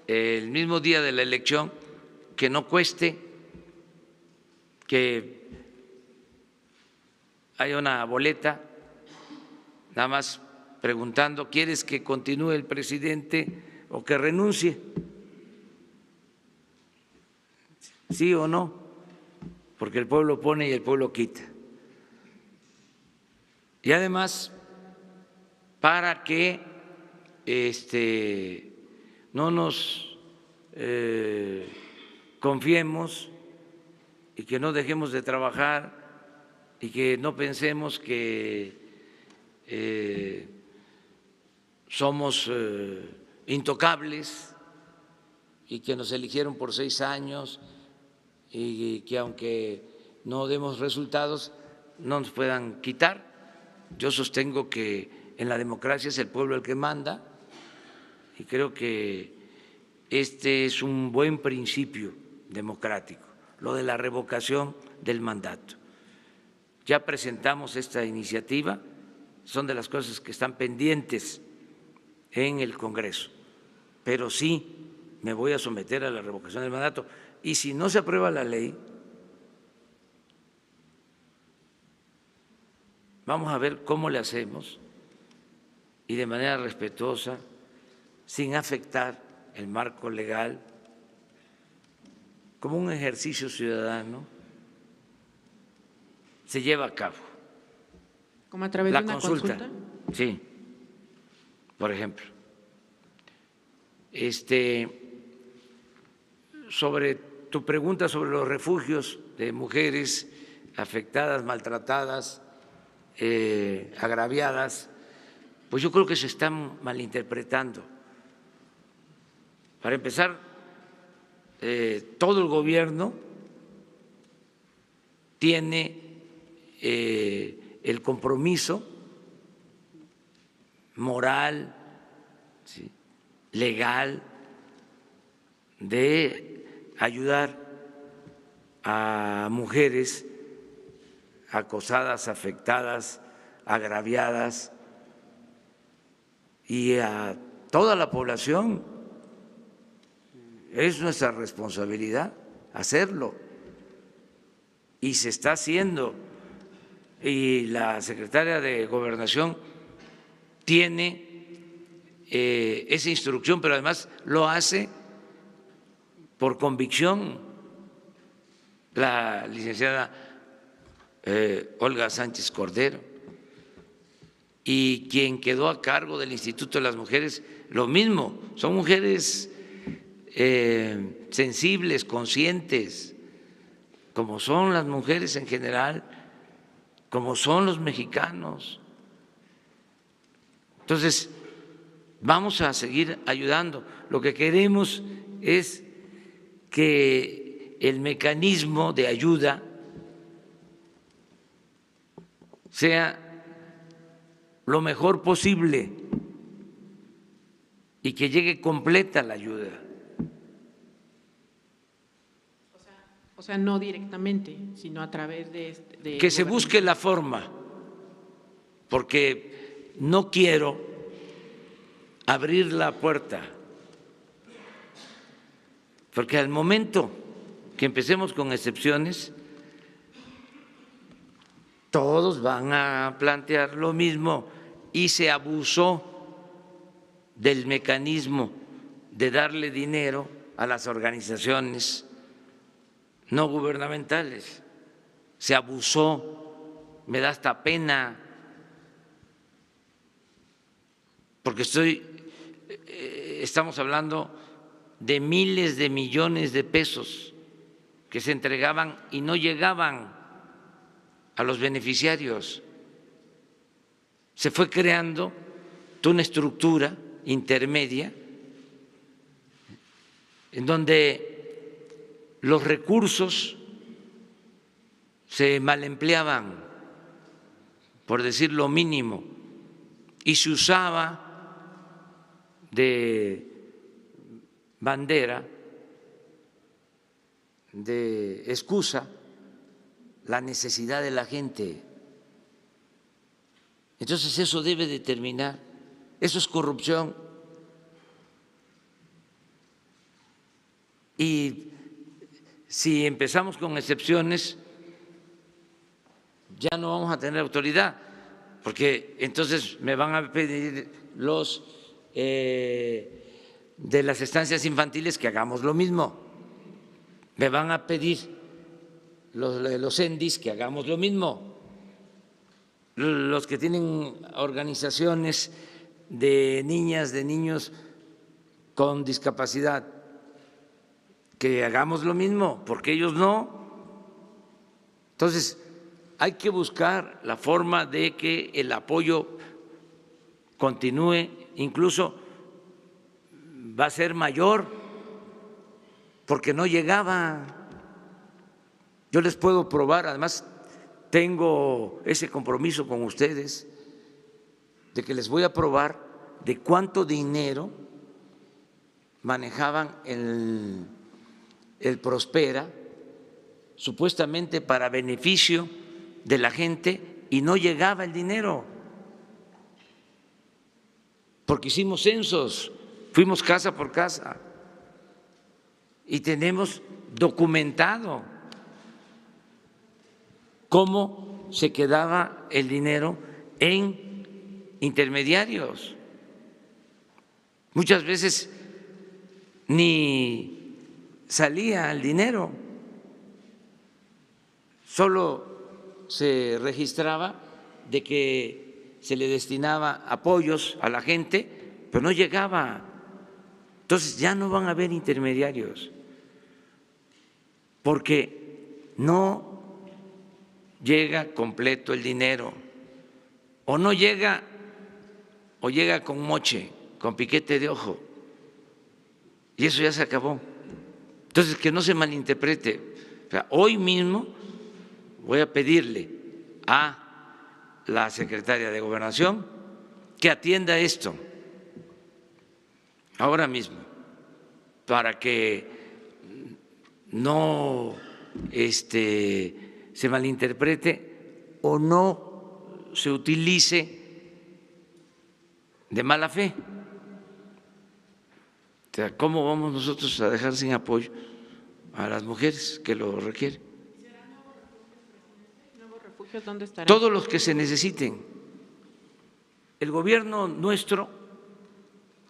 el mismo día de la elección, que no cueste que haya una boleta, nada más preguntando, ¿quieres que continúe el presidente o que renuncie? ¿Sí o no? Porque el pueblo pone y el pueblo quita. Y además, para que no nos confiemos y que no dejemos de trabajar y que no pensemos que somos intocables y que nos eligieron por 6 años y que aunque no demos resultados no nos puedan quitar. Yo sostengo que en la democracia es el pueblo el que manda y creo que este es un buen principio democrático, lo de la revocación del mandato. Ya presentamos esta iniciativa, son de las cosas que están pendientes en el Congreso, pero sí me voy a someter a la revocación del mandato. Y si no se aprueba la ley, vamos a ver cómo le hacemos y de manera respetuosa, sin afectar el marco legal, como un ejercicio ciudadano, se lleva a cabo. ¿Como a través La de una consulta? Sí, por ejemplo. Sobre tu pregunta sobre los refugios de mujeres afectadas, maltratadas, agraviadas, pues yo creo que se están malinterpretando. Para empezar, todo el gobierno tiene el compromiso moral, ¿sí?, legal, de ayudar a mujeres acosadas, afectadas, agraviadas y a toda la población. Es nuestra responsabilidad hacerlo y se está haciendo. Y la secretaria de Gobernación tiene esa instrucción, pero además lo hace por convicción. La licenciada Olga Sánchez Cordero y quien quedó a cargo del Instituto de las Mujeres, lo mismo, son mujeres sensibles, conscientes, como son las mujeres en general, como son los mexicanos. Entonces, vamos a seguir ayudando. Lo que queremos es que el mecanismo de ayuda sea lo mejor posible y que llegue completa la ayuda. O sea, no directamente, sino a través de… Que se busque la forma porque no quiero abrir la puerta, porque al momento que empecemos con excepciones, todos van a plantear lo mismo y se abusó del mecanismo de darle dinero a las organizaciones no gubernamentales. Se abusó, me da hasta pena, porque estamos hablando de miles de millones de pesos que se entregaban y no llegaban a los beneficiarios. Se fue creando toda una estructura intermedia en donde los recursos se malempleaban, por decir lo mínimo, y se usaba de bandera, de excusa, la necesidad de la gente. Entonces eso debe de terminar, eso es corrupción. Y si empezamos con excepciones, ya no vamos a tener autoridad, porque entonces me van a pedir los de las estancias infantiles que hagamos lo mismo, me van a pedir los ENDIs que hagamos lo mismo, los que tienen organizaciones de niñas, de niños con discapacidad, que hagamos lo mismo, porque ellos no. Entonces, hay que buscar la forma de que el apoyo continúe, incluso va a ser mayor, porque no llegaba. Yo les puedo probar, además tengo ese compromiso con ustedes, de que les voy a probar de cuánto dinero manejaban el Prospera, supuestamente para beneficio de la gente, y no llegaba el dinero, porque hicimos censos, fuimos casa por casa y tenemos documentado cómo se quedaba el dinero en intermediarios. Muchas veces ni salía el dinero, solo se registraba de que se le destinaba apoyos a la gente, pero no llegaba. Entonces ya no van a haber intermediarios, porque no llega completo el dinero, o no llega, o llega con moche, con piquete de ojo, y eso ya se acabó. Entonces, que no se malinterprete. O sea, hoy mismo voy a pedirle a la secretaria de Gobernación que atienda esto ahora mismo, para que no se malinterprete o no se utilice de mala fe. O sea, ¿cómo vamos nosotros a dejar sin apoyo a las mujeres que lo requieren? ¿Nuevos refugios dónde estarán? Todos los que se necesiten. El gobierno nuestro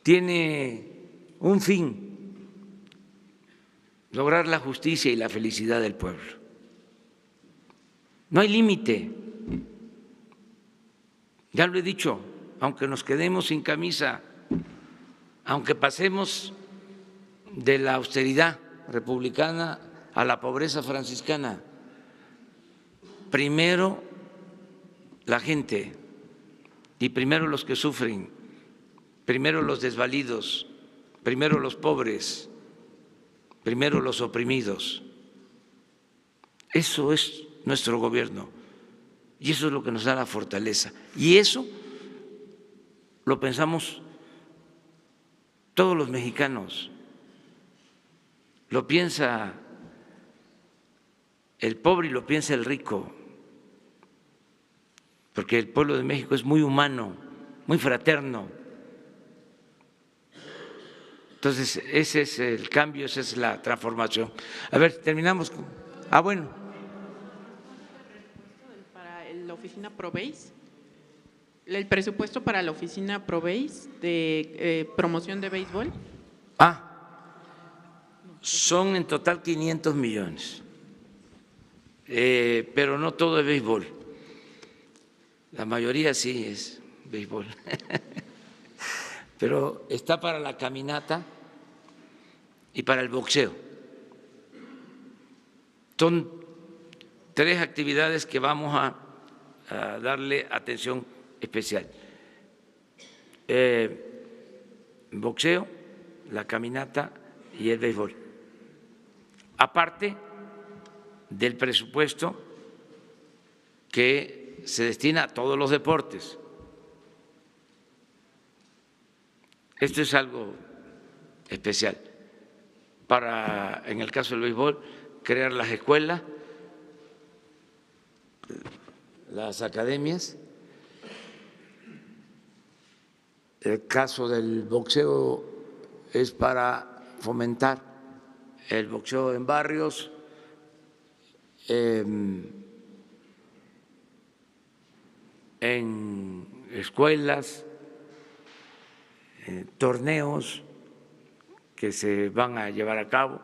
tiene un fin: lograr la justicia y la felicidad del pueblo. No hay límite. Ya lo he dicho, aunque nos quedemos sin camisa, aunque pasemos de la austeridad republicana a la pobreza franciscana, primero la gente y primero los que sufren, primero los desvalidos, primero los pobres, primero los oprimidos. Eso es nuestro gobierno y eso es lo que nos da la fortaleza. Y eso lo pensamos todos los mexicanos, lo piensa el pobre y lo piensa el rico. porque el pueblo de México es muy humano, muy fraterno. Entonces, ese es el cambio, esa es la transformación. A ver, terminamos con… bueno. Para la oficina Proveis, el presupuesto para la oficina Proveis de promoción de béisbol. Son en total 500 millones, pero no todo es béisbol. La mayoría sí es béisbol. Pero está para la caminata y para el boxeo. Son 3 actividades que vamos a darle atención especial. Boxeo, la caminata y el béisbol. Aparte del presupuesto que se destina a todos los deportes. Esto es algo especial para, en el caso del béisbol, crear las escuelas, las academias. El caso del boxeo es para fomentar el boxeo en barrios, en escuelas, torneos que se van a llevar a cabo.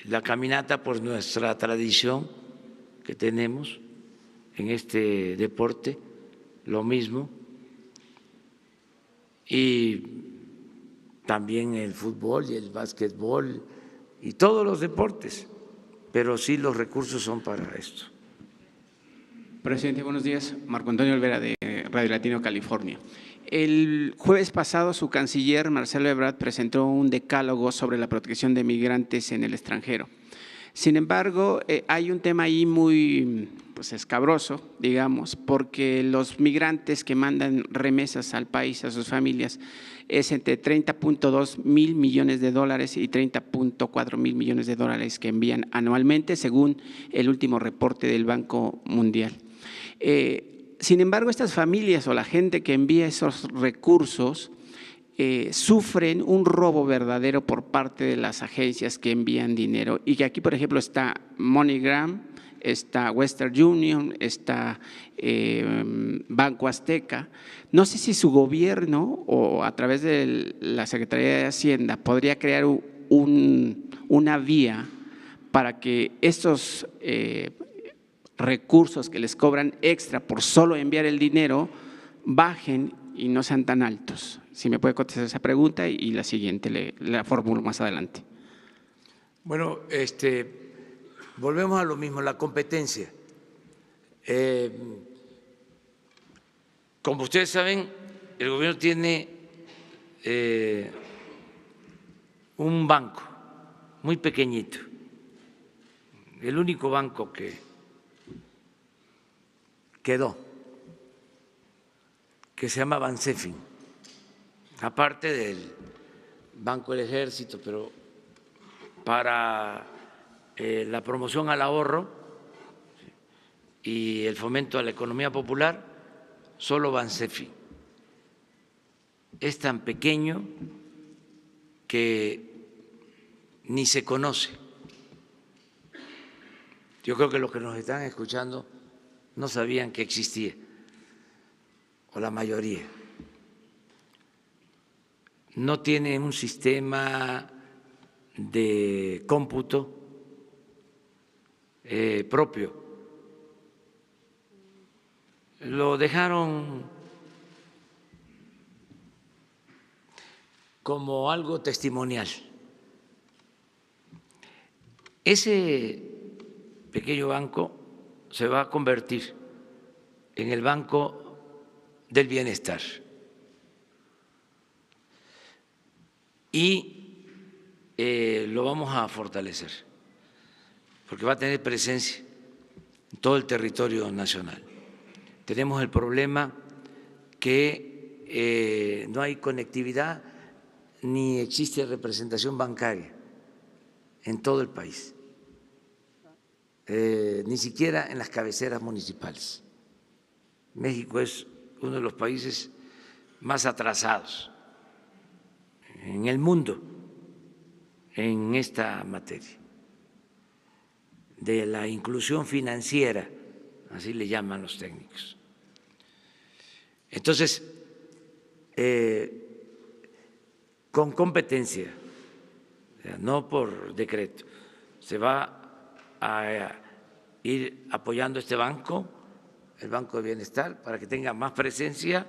La caminata, por nuestra tradición que tenemos en este deporte, lo mismo. Y también el fútbol y el básquetbol y todos los deportes, pero sí los recursos son para esto. Presidente, buenos días. Marco Antonio Olvera, de Radio Latino, California. El jueves pasado, su canciller, Marcelo Ebrard, presentó un decálogo sobre la protección de migrantes en el extranjero. Sin embargo, hay un tema ahí muy escabroso, digamos, porque los migrantes que mandan remesas al país, a sus familias, es entre 30.2 mil millones de dólares y 30.4 mil millones de dólares que envían anualmente, según el último reporte del Banco Mundial. Sin embargo, estas familias o la gente que envía esos recursos sufren un robo verdadero por parte de las agencias que envían dinero. Y que aquí, por ejemplo, está MoneyGram, está Western Union, está Banco Azteca. No sé si su gobierno o a través de la Secretaría de Hacienda podría crear una vía para que estos recursos que les cobran extra por solo enviar el dinero bajen y no sean tan altos. Si me puede contestar esa pregunta y la siguiente la formulo más adelante. Bueno, volvemos a lo mismo, la competencia. Como ustedes saben, el gobierno tiene un banco muy pequeñito, el único banco que quedó, que se llama Bansefin, aparte del Banco del Ejército, pero para la promoción al ahorro y el fomento a la economía popular, solo Bansefin. Es tan pequeño que ni se conoce. Yo creo que los que nos están escuchando no sabían que existía, o la mayoría. No tiene un sistema de cómputo propio. Lo dejaron como algo testimonial. Ese pequeño banco se va a convertir en el Banco del Bienestar. Y lo vamos a fortalecer, porque va a tener presencia en todo el territorio nacional. Tenemos el problema que no hay conectividad ni existe representación bancaria en todo el país, ni siquiera en las cabeceras municipales. México es uno de los países más atrasados en el mundo en esta materia de la inclusión financiera, así le llaman los técnicos. Entonces, con competencia, no por decreto, se va a ir apoyando este banco, el Banco de Bienestar, para que tenga más presencia,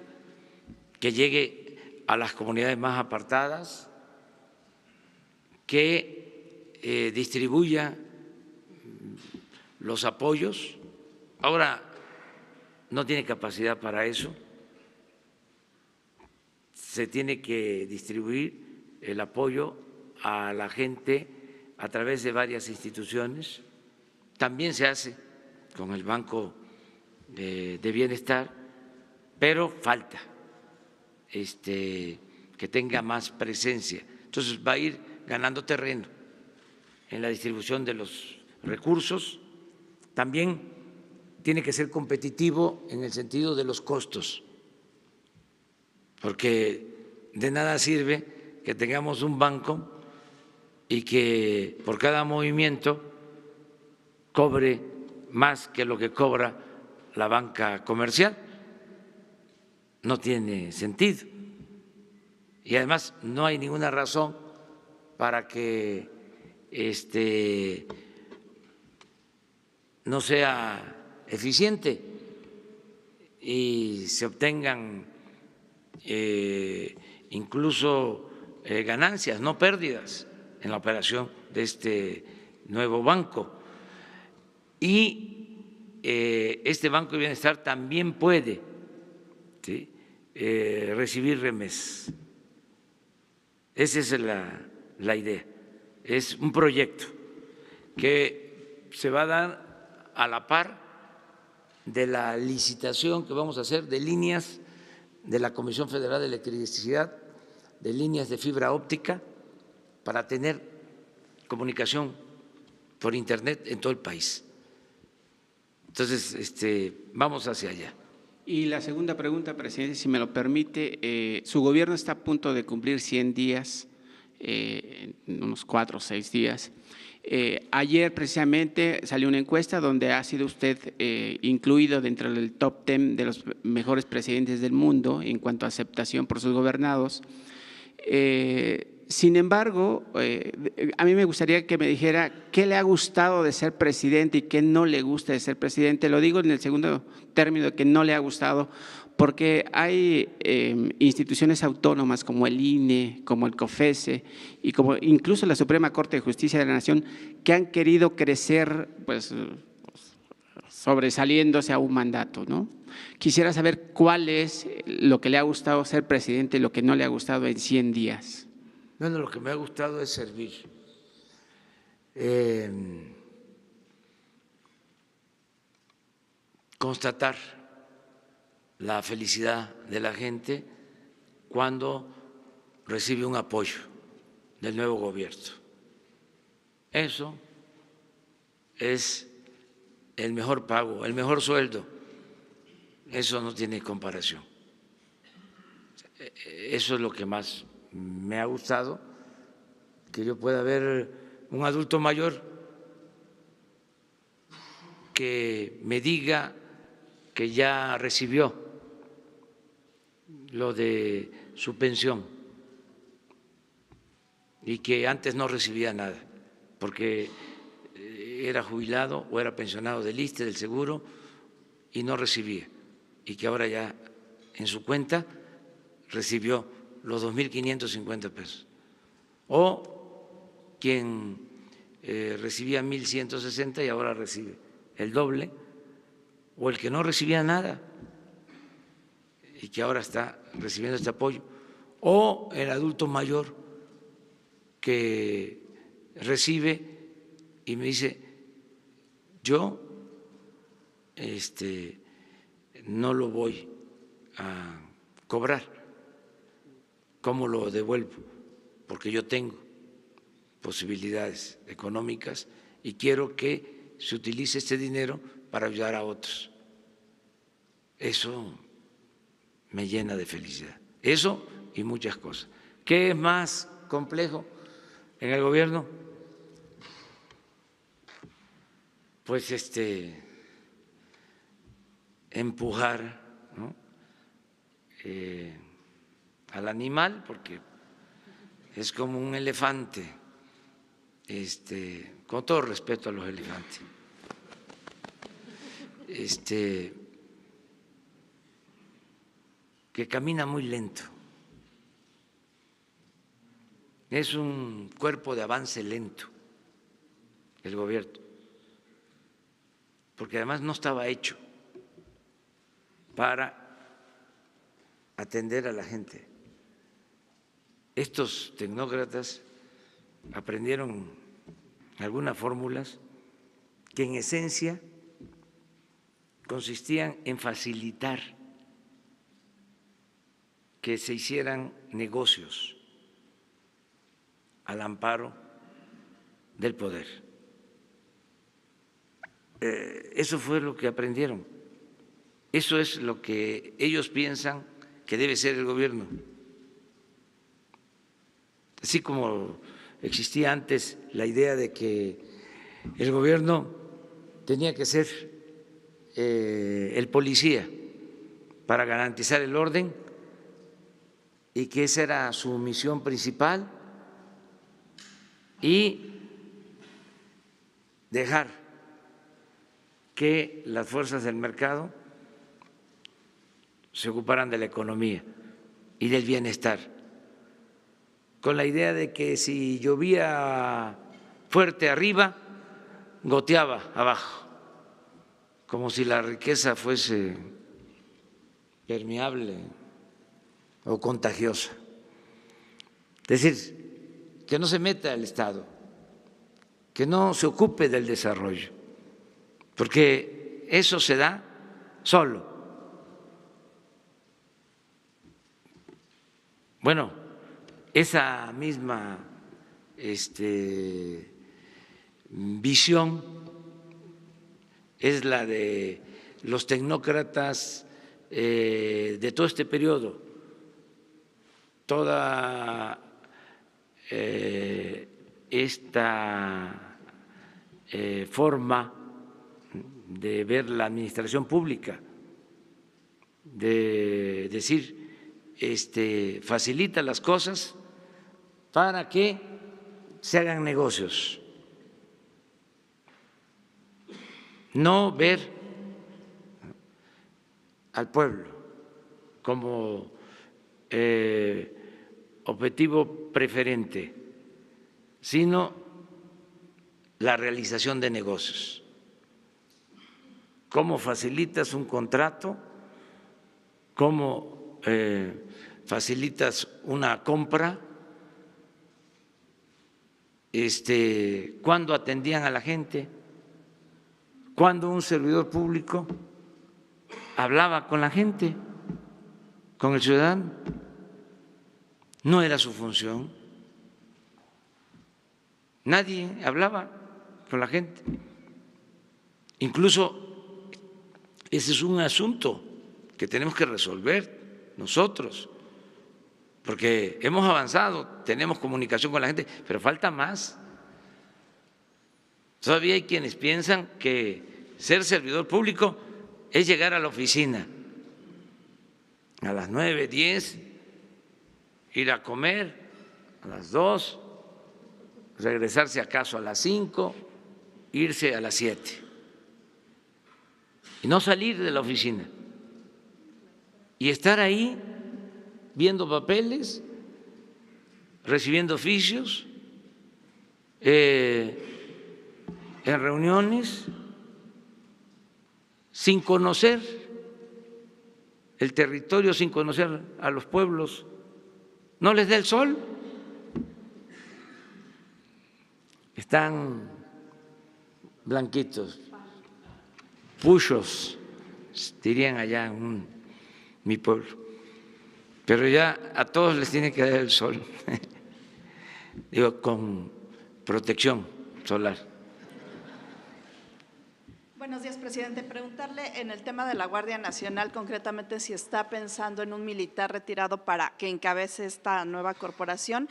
que llegue a las comunidades más apartadas, que distribuya los apoyos. Ahora no tiene capacidad para eso, se tiene que distribuir el apoyo a la gente a través de varias instituciones. También se hace con el Banco de Bienestar, pero falta que tenga más presencia. Entonces va a ir ganando terreno en la distribución de los recursos. También tiene que ser competitivo en el sentido de los costos, porque de nada sirve que tengamos un banco y que por cada movimiento cobre más que lo que cobra la banca comercial. No tiene sentido. Y además no hay ninguna razón para que no sea eficiente y se obtengan incluso ganancias, no pérdidas, en la operación de este nuevo banco. Y este Banco de Bienestar también puede recibir remesas. Esa es la idea. Es un proyecto que se va a dar a la par de la licitación que vamos a hacer de líneas de la Comisión Federal de Electricidad, de líneas de fibra óptica, para tener comunicación por Internet en todo el país. Entonces, vamos hacia allá. Y la segunda pregunta, presidente, si me lo permite, su gobierno está a punto de cumplir 100 días, en unos 4 o 6 días. Ayer precisamente salió una encuesta donde ha sido usted incluido dentro del top 10 de los mejores presidentes del mundo en cuanto a aceptación por sus gobernados. Sin embargo, a mí me gustaría que me dijera qué le ha gustado de ser presidente y qué no le gusta de ser presidente. Lo digo en el segundo término de que no le ha gustado, porque hay instituciones autónomas como el INE, como el COFESE y como incluso la Suprema Corte de Justicia de la Nación que han querido crecer, pues, sobresaliéndose a un mandato, ¿no? Quisiera saber cuál es lo que le ha gustado ser presidente y lo que no le ha gustado en 100 días. Bueno, lo que me ha gustado es servir. Constatar la felicidad de la gente cuando recibe un apoyo del nuevo gobierno. Eso es el mejor pago, el mejor sueldo. Eso no tiene comparación. Eso es lo que más me ha gustado, que yo pueda ver un adulto mayor que me diga que ya recibió lo de su pensión y que antes no recibía nada porque era jubilado o era pensionado del ISSSTE, del seguro, y no recibía, y que ahora ya en su cuenta recibió los 2.550 pesos, o quien recibía 1.160 y ahora recibe el doble, o el que no recibía nada y que ahora está recibiendo este apoyo, o el adulto mayor que recibe y me dice, yo no lo voy a cobrar, ¿cómo lo devuelvo? Porque yo tengo posibilidades económicas y quiero que se utilice este dinero para ayudar a otros. Eso me llena de felicidad. Eso y muchas cosas. ¿Qué es más complejo en el gobierno? Pues empujar, ¿no?, al animal, porque es como un elefante, con todo respeto a los elefantes, que camina muy lento. Es un cuerpo de avance lento el gobierno, porque además no estaba hecho para atender a la gente. Estos tecnócratas aprendieron algunas fórmulas que en esencia consistían en facilitar que se hicieran negocios al amparo del poder. Eso fue lo que aprendieron. Eso es lo que ellos piensan que debe ser el gobierno. Así como existía antes la idea de que el gobierno tenía que ser el policía para garantizar el orden y que esa era su misión principal, y dejar que las fuerzas del mercado se ocuparan de la economía y del bienestar, con la idea de que si llovía fuerte arriba, goteaba abajo, como si la riqueza fuese permeable o contagiosa. Es decir, que no se meta el Estado, que no se ocupe del desarrollo, porque eso se da solo. Bueno, esa misma visión es la de los tecnócratas de todo este periodo, toda esta forma de ver la administración pública, de decir, facilita las cosas para que se hagan negocios, no ver al pueblo como objetivo preferente, sino la realización de negocios. ¿Cómo facilitas un contrato? ¿Cómo facilitas una compra? ¿Cuándo atendían a la gente? ¿Cuándo un servidor público hablaba con la gente, con el ciudadano? No era su función. Nadie hablaba con la gente. Incluso ese es un asunto que tenemos que resolver nosotros, porque hemos avanzado, tenemos comunicación con la gente, pero falta más. Todavía hay quienes piensan que ser servidor público es llegar a la oficina a las 9, 10, ir a comer a las 2, regresarse acaso a las 5, irse a las 7 y no salir de la oficina y estar ahí viendo papeles, recibiendo oficios, en reuniones, sin conocer el territorio, sin conocer a los pueblos. ¿No les da el sol? Están blanquitos, puchos, dirían allá en mi pueblo. Pero ya a todos les tiene que dar el sol, digo, con protección solar. Buenos días, presidente. Preguntarle en el tema de la Guardia Nacional, concretamente si está pensando en un militar retirado para que encabece esta nueva corporación.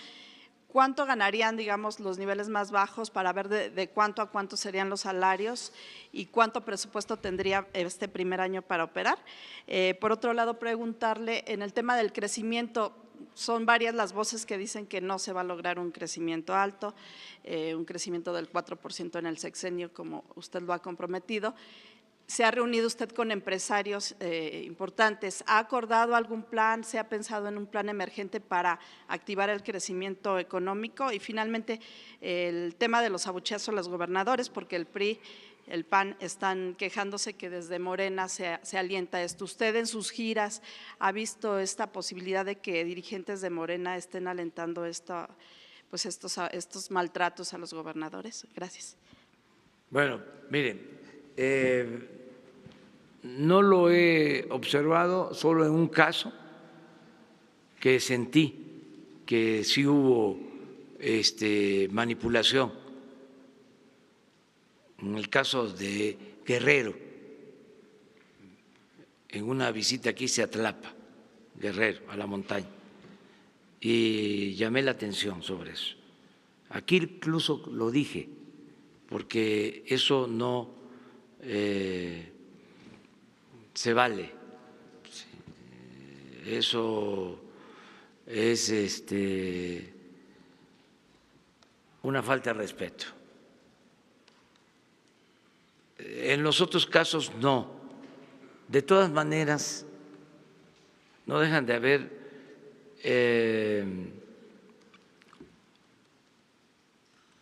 ¿Cuánto ganarían, digamos, los niveles más bajos para ver de cuánto a cuánto serían los salarios y cuánto presupuesto tendría este primer año para operar? Por otro lado, preguntarle en el tema del crecimiento. Son varias las voces que dicen que no se va a lograr un crecimiento alto, un crecimiento del 4% en el sexenio, como usted lo ha comprometido. ¿Se ha reunido usted con empresarios importantes? ¿Ha acordado algún plan? ¿Se ha pensado en un plan emergente para activar el crecimiento económico? Y finalmente, el tema de los abucheos a los gobernadores, porque el PRI, el PAN están quejándose que desde Morena se alienta esto. ¿Usted en sus giras ha visto esta posibilidad de que dirigentes de Morena estén alentando estos maltratos a los gobernadores? Gracias. Bueno, miren, no lo he observado, solo en un caso que sentí que sí hubo manipulación, en el caso de Guerrero, en una visita que hice a Tlapa, Guerrero, a la montaña, y llamé la atención sobre eso. Aquí incluso lo dije, porque eso no se vale, eso es una falta de respeto. En los otros casos no. De todas maneras, no dejan de haber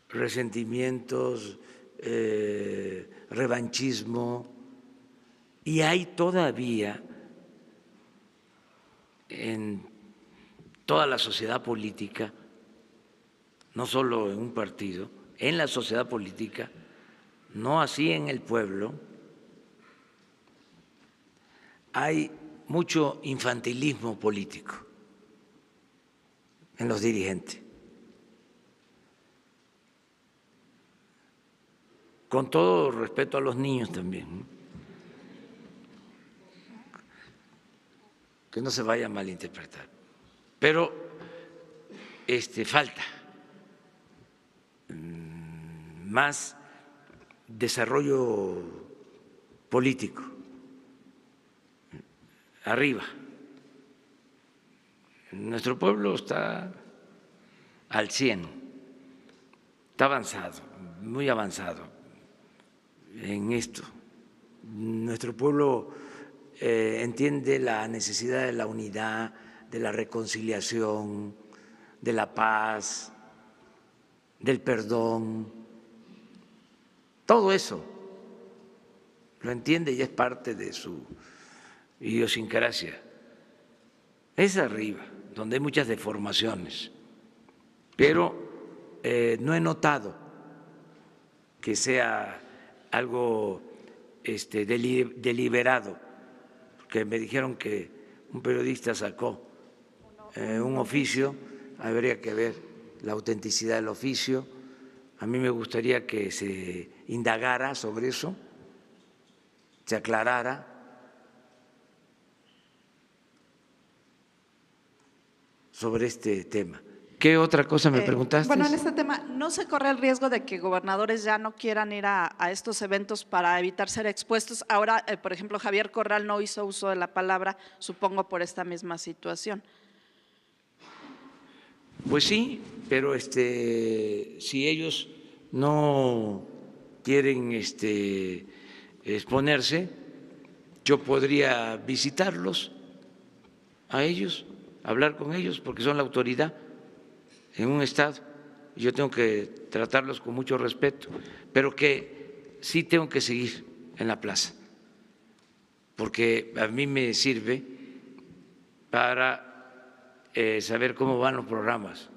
resentimientos, revanchismo, y hay todavía en toda la sociedad política, no solo en un partido, en la sociedad política, no así en el pueblo, hay mucho infantilismo político en los dirigentes. Con todo respeto a los niños también, que no se vaya a malinterpretar, pero falta más desarrollo político arriba. Nuestro pueblo está al 100, está avanzado, muy avanzado en esto. Nuestro pueblo entiende la necesidad de la unidad, de la reconciliación, de la paz, del perdón. Todo eso lo entiende y es parte de su idiosincrasia. Es arriba, donde hay muchas deformaciones, pero no he notado que sea algo deliberado, porque me dijeron que un periodista sacó un oficio, habría que ver la autenticidad del oficio. A mí me gustaría que se indagara sobre eso, se aclarara. Sobre este tema. ¿Qué otra cosa me preguntaste? Bueno, en este tema, ¿no se corre el riesgo de que gobernadores ya no quieran ir a estos eventos para evitar ser expuestos? Ahora, por ejemplo, Javier Corral no hizo uso de la palabra, supongo por esta misma situación. Pues sí, pero si ellos no quieren exponerse, yo podría visitarlos a ellos, hablar con ellos, porque son la autoridad en un estado, y yo tengo que tratarlos con mucho respeto, pero que sí tengo que seguir en la plaza, porque a mí me sirve para saber cómo van los programas.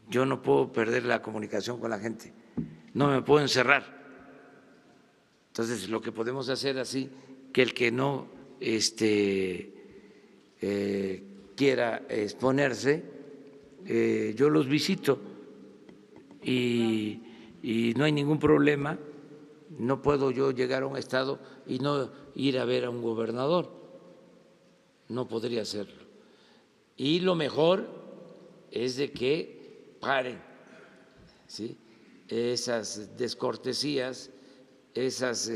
Yo no puedo perder la comunicación con la gente, no me puedo encerrar. Entonces, lo que podemos hacer así, que el que no quiera exponerse, yo los visito y no hay ningún problema No puedo yo llegar a un estado y no ir a ver a un gobernador, no podría hacerlo. Y lo mejor es de que paren, ¿sí?, esas descortesías, esas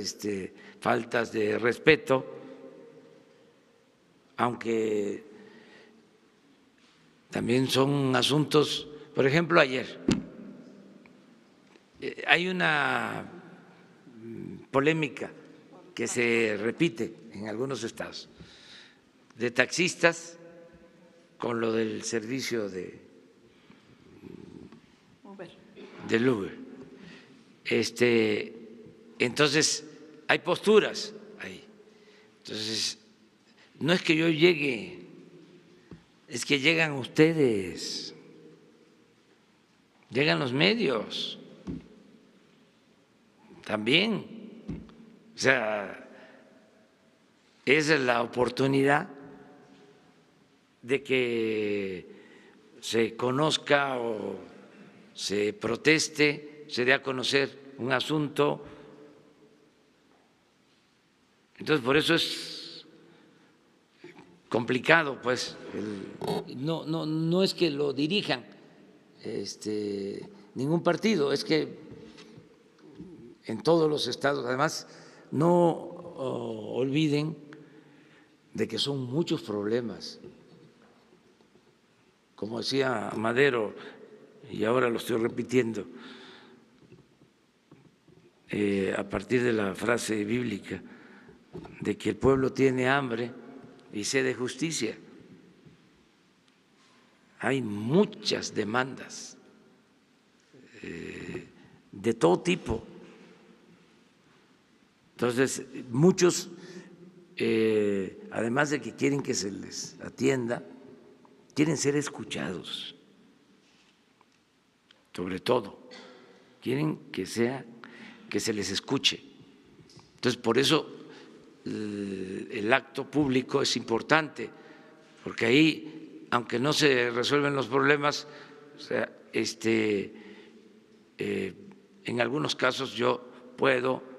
faltas de respeto, aunque también son asuntos, por ejemplo, ayer hay una polémica que se repite en algunos estados de taxistas con lo del servicio del Uber. Entonces, hay posturas ahí. Entonces, no es que yo llegue, es que llegan ustedes, llegan los medios también. O sea, es la oportunidad de que se conozca o se proteste, se dé a conocer un asunto. Entonces, por eso es complicado, pues, no es que lo dirijan ningún partido, es que en todos los estados, además, no olviden de que son muchos problemas. Como decía Madero, y ahora lo estoy repitiendo, a partir de la frase bíblica de que el pueblo tiene hambre y sed de justicia. Hay muchas demandas de todo tipo. Entonces, muchos, además de que quieren que se les atienda, quieren ser escuchados, sobre todo, quieren que se les escuche. Entonces, por eso el acto público es importante, porque ahí, aunque no se resuelven los problemas, o sea, en algunos casos yo puedo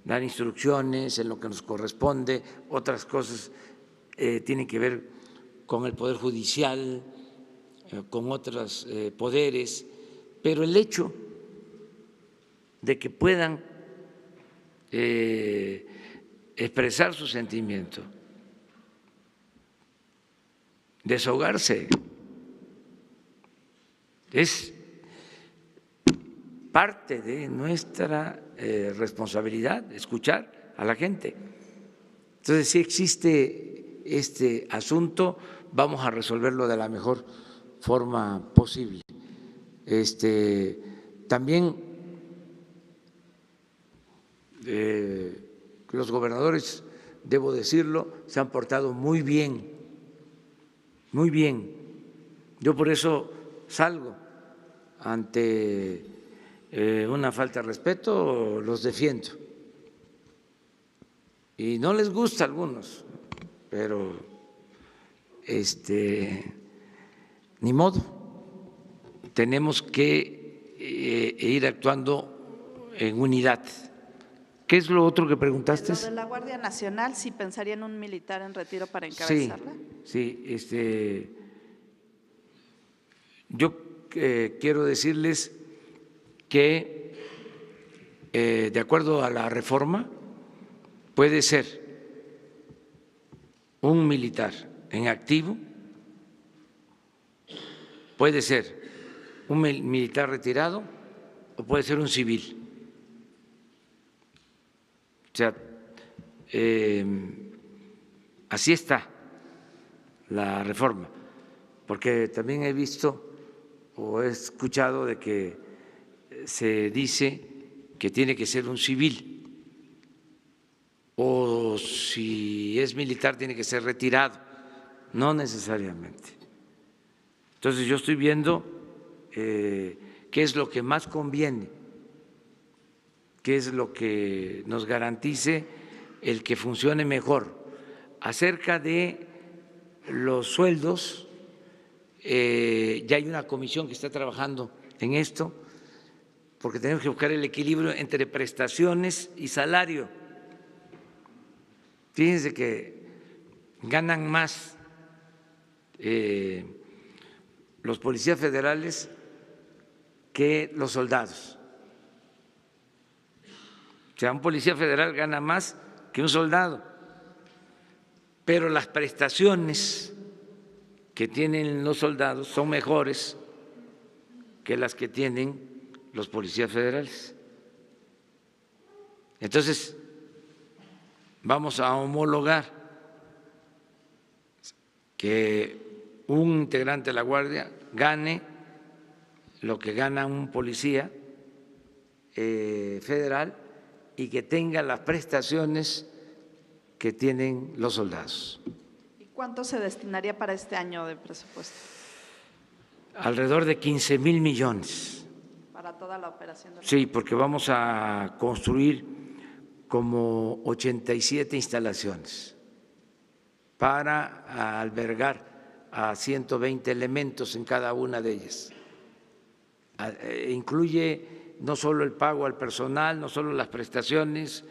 dar instrucciones en lo que nos corresponde, otras cosas tienen que ver con el Poder Judicial, con otros poderes, pero el hecho de que puedan expresar su sentimiento, desahogarse, es parte de nuestra responsabilidad, escuchar a la gente. Entonces, si existe este asunto, vamos a resolverlo de la mejor forma posible. También los gobernadores, debo decirlo, se han portado muy bien, muy bien. Yo por eso salgo ante una falta de respeto, los defiendo. Y no les gusta a algunos, pero ni modo, tenemos que ir actuando en unidad. ¿Qué es lo otro que preguntaste? Lo de la Guardia Nacional, si pensaría en un militar en retiro para encabezarla. Sí, yo quiero decirles que de acuerdo a la reforma puede ser un militar en activo, puede ser un militar retirado o puede ser un civil. O sea, así está la reforma, porque también he visto o he escuchado de que se dice que tiene que ser un civil o si es militar tiene que ser retirado, no necesariamente. Entonces yo estoy viendo qué es lo que más conviene, qué es lo que nos garantice el que funcione mejor. Acerca de los sueldos, ya hay una comisión que está trabajando en esto. porque tenemos que buscar el equilibrio entre prestaciones y salario. Fíjense que ganan más los policías federales que los soldados. O sea, un policía federal gana más que un soldado, pero las prestaciones que tienen los soldados son mejores que las que tienen los policías federales. Entonces, vamos a homologar que un integrante de la Guardia gane lo que gana un policía federal y que tenga las prestaciones que tienen los soldados. ¿Y cuánto se destinaría para este año de presupuesto? Alrededor de 15,000 millones. Para toda la operación. Sí, porque vamos a construir como 87 instalaciones para albergar a 120 elementos en cada una de ellas. Incluye no solo el pago al personal, no solo las prestaciones,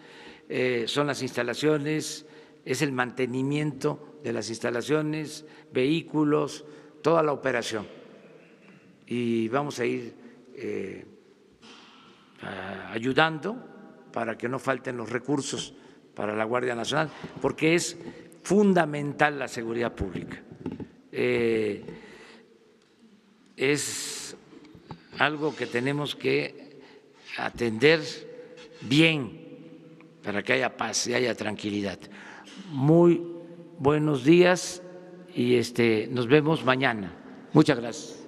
son las instalaciones, es el mantenimiento de las instalaciones, vehículos, toda la operación. Y vamos a ir ayudando para que no falten los recursos para la Guardia Nacional, porque es fundamental la seguridad pública. Es algo que tenemos que atender bien para que haya paz y haya tranquilidad. Muy buenos días y nos vemos mañana. Muchas gracias.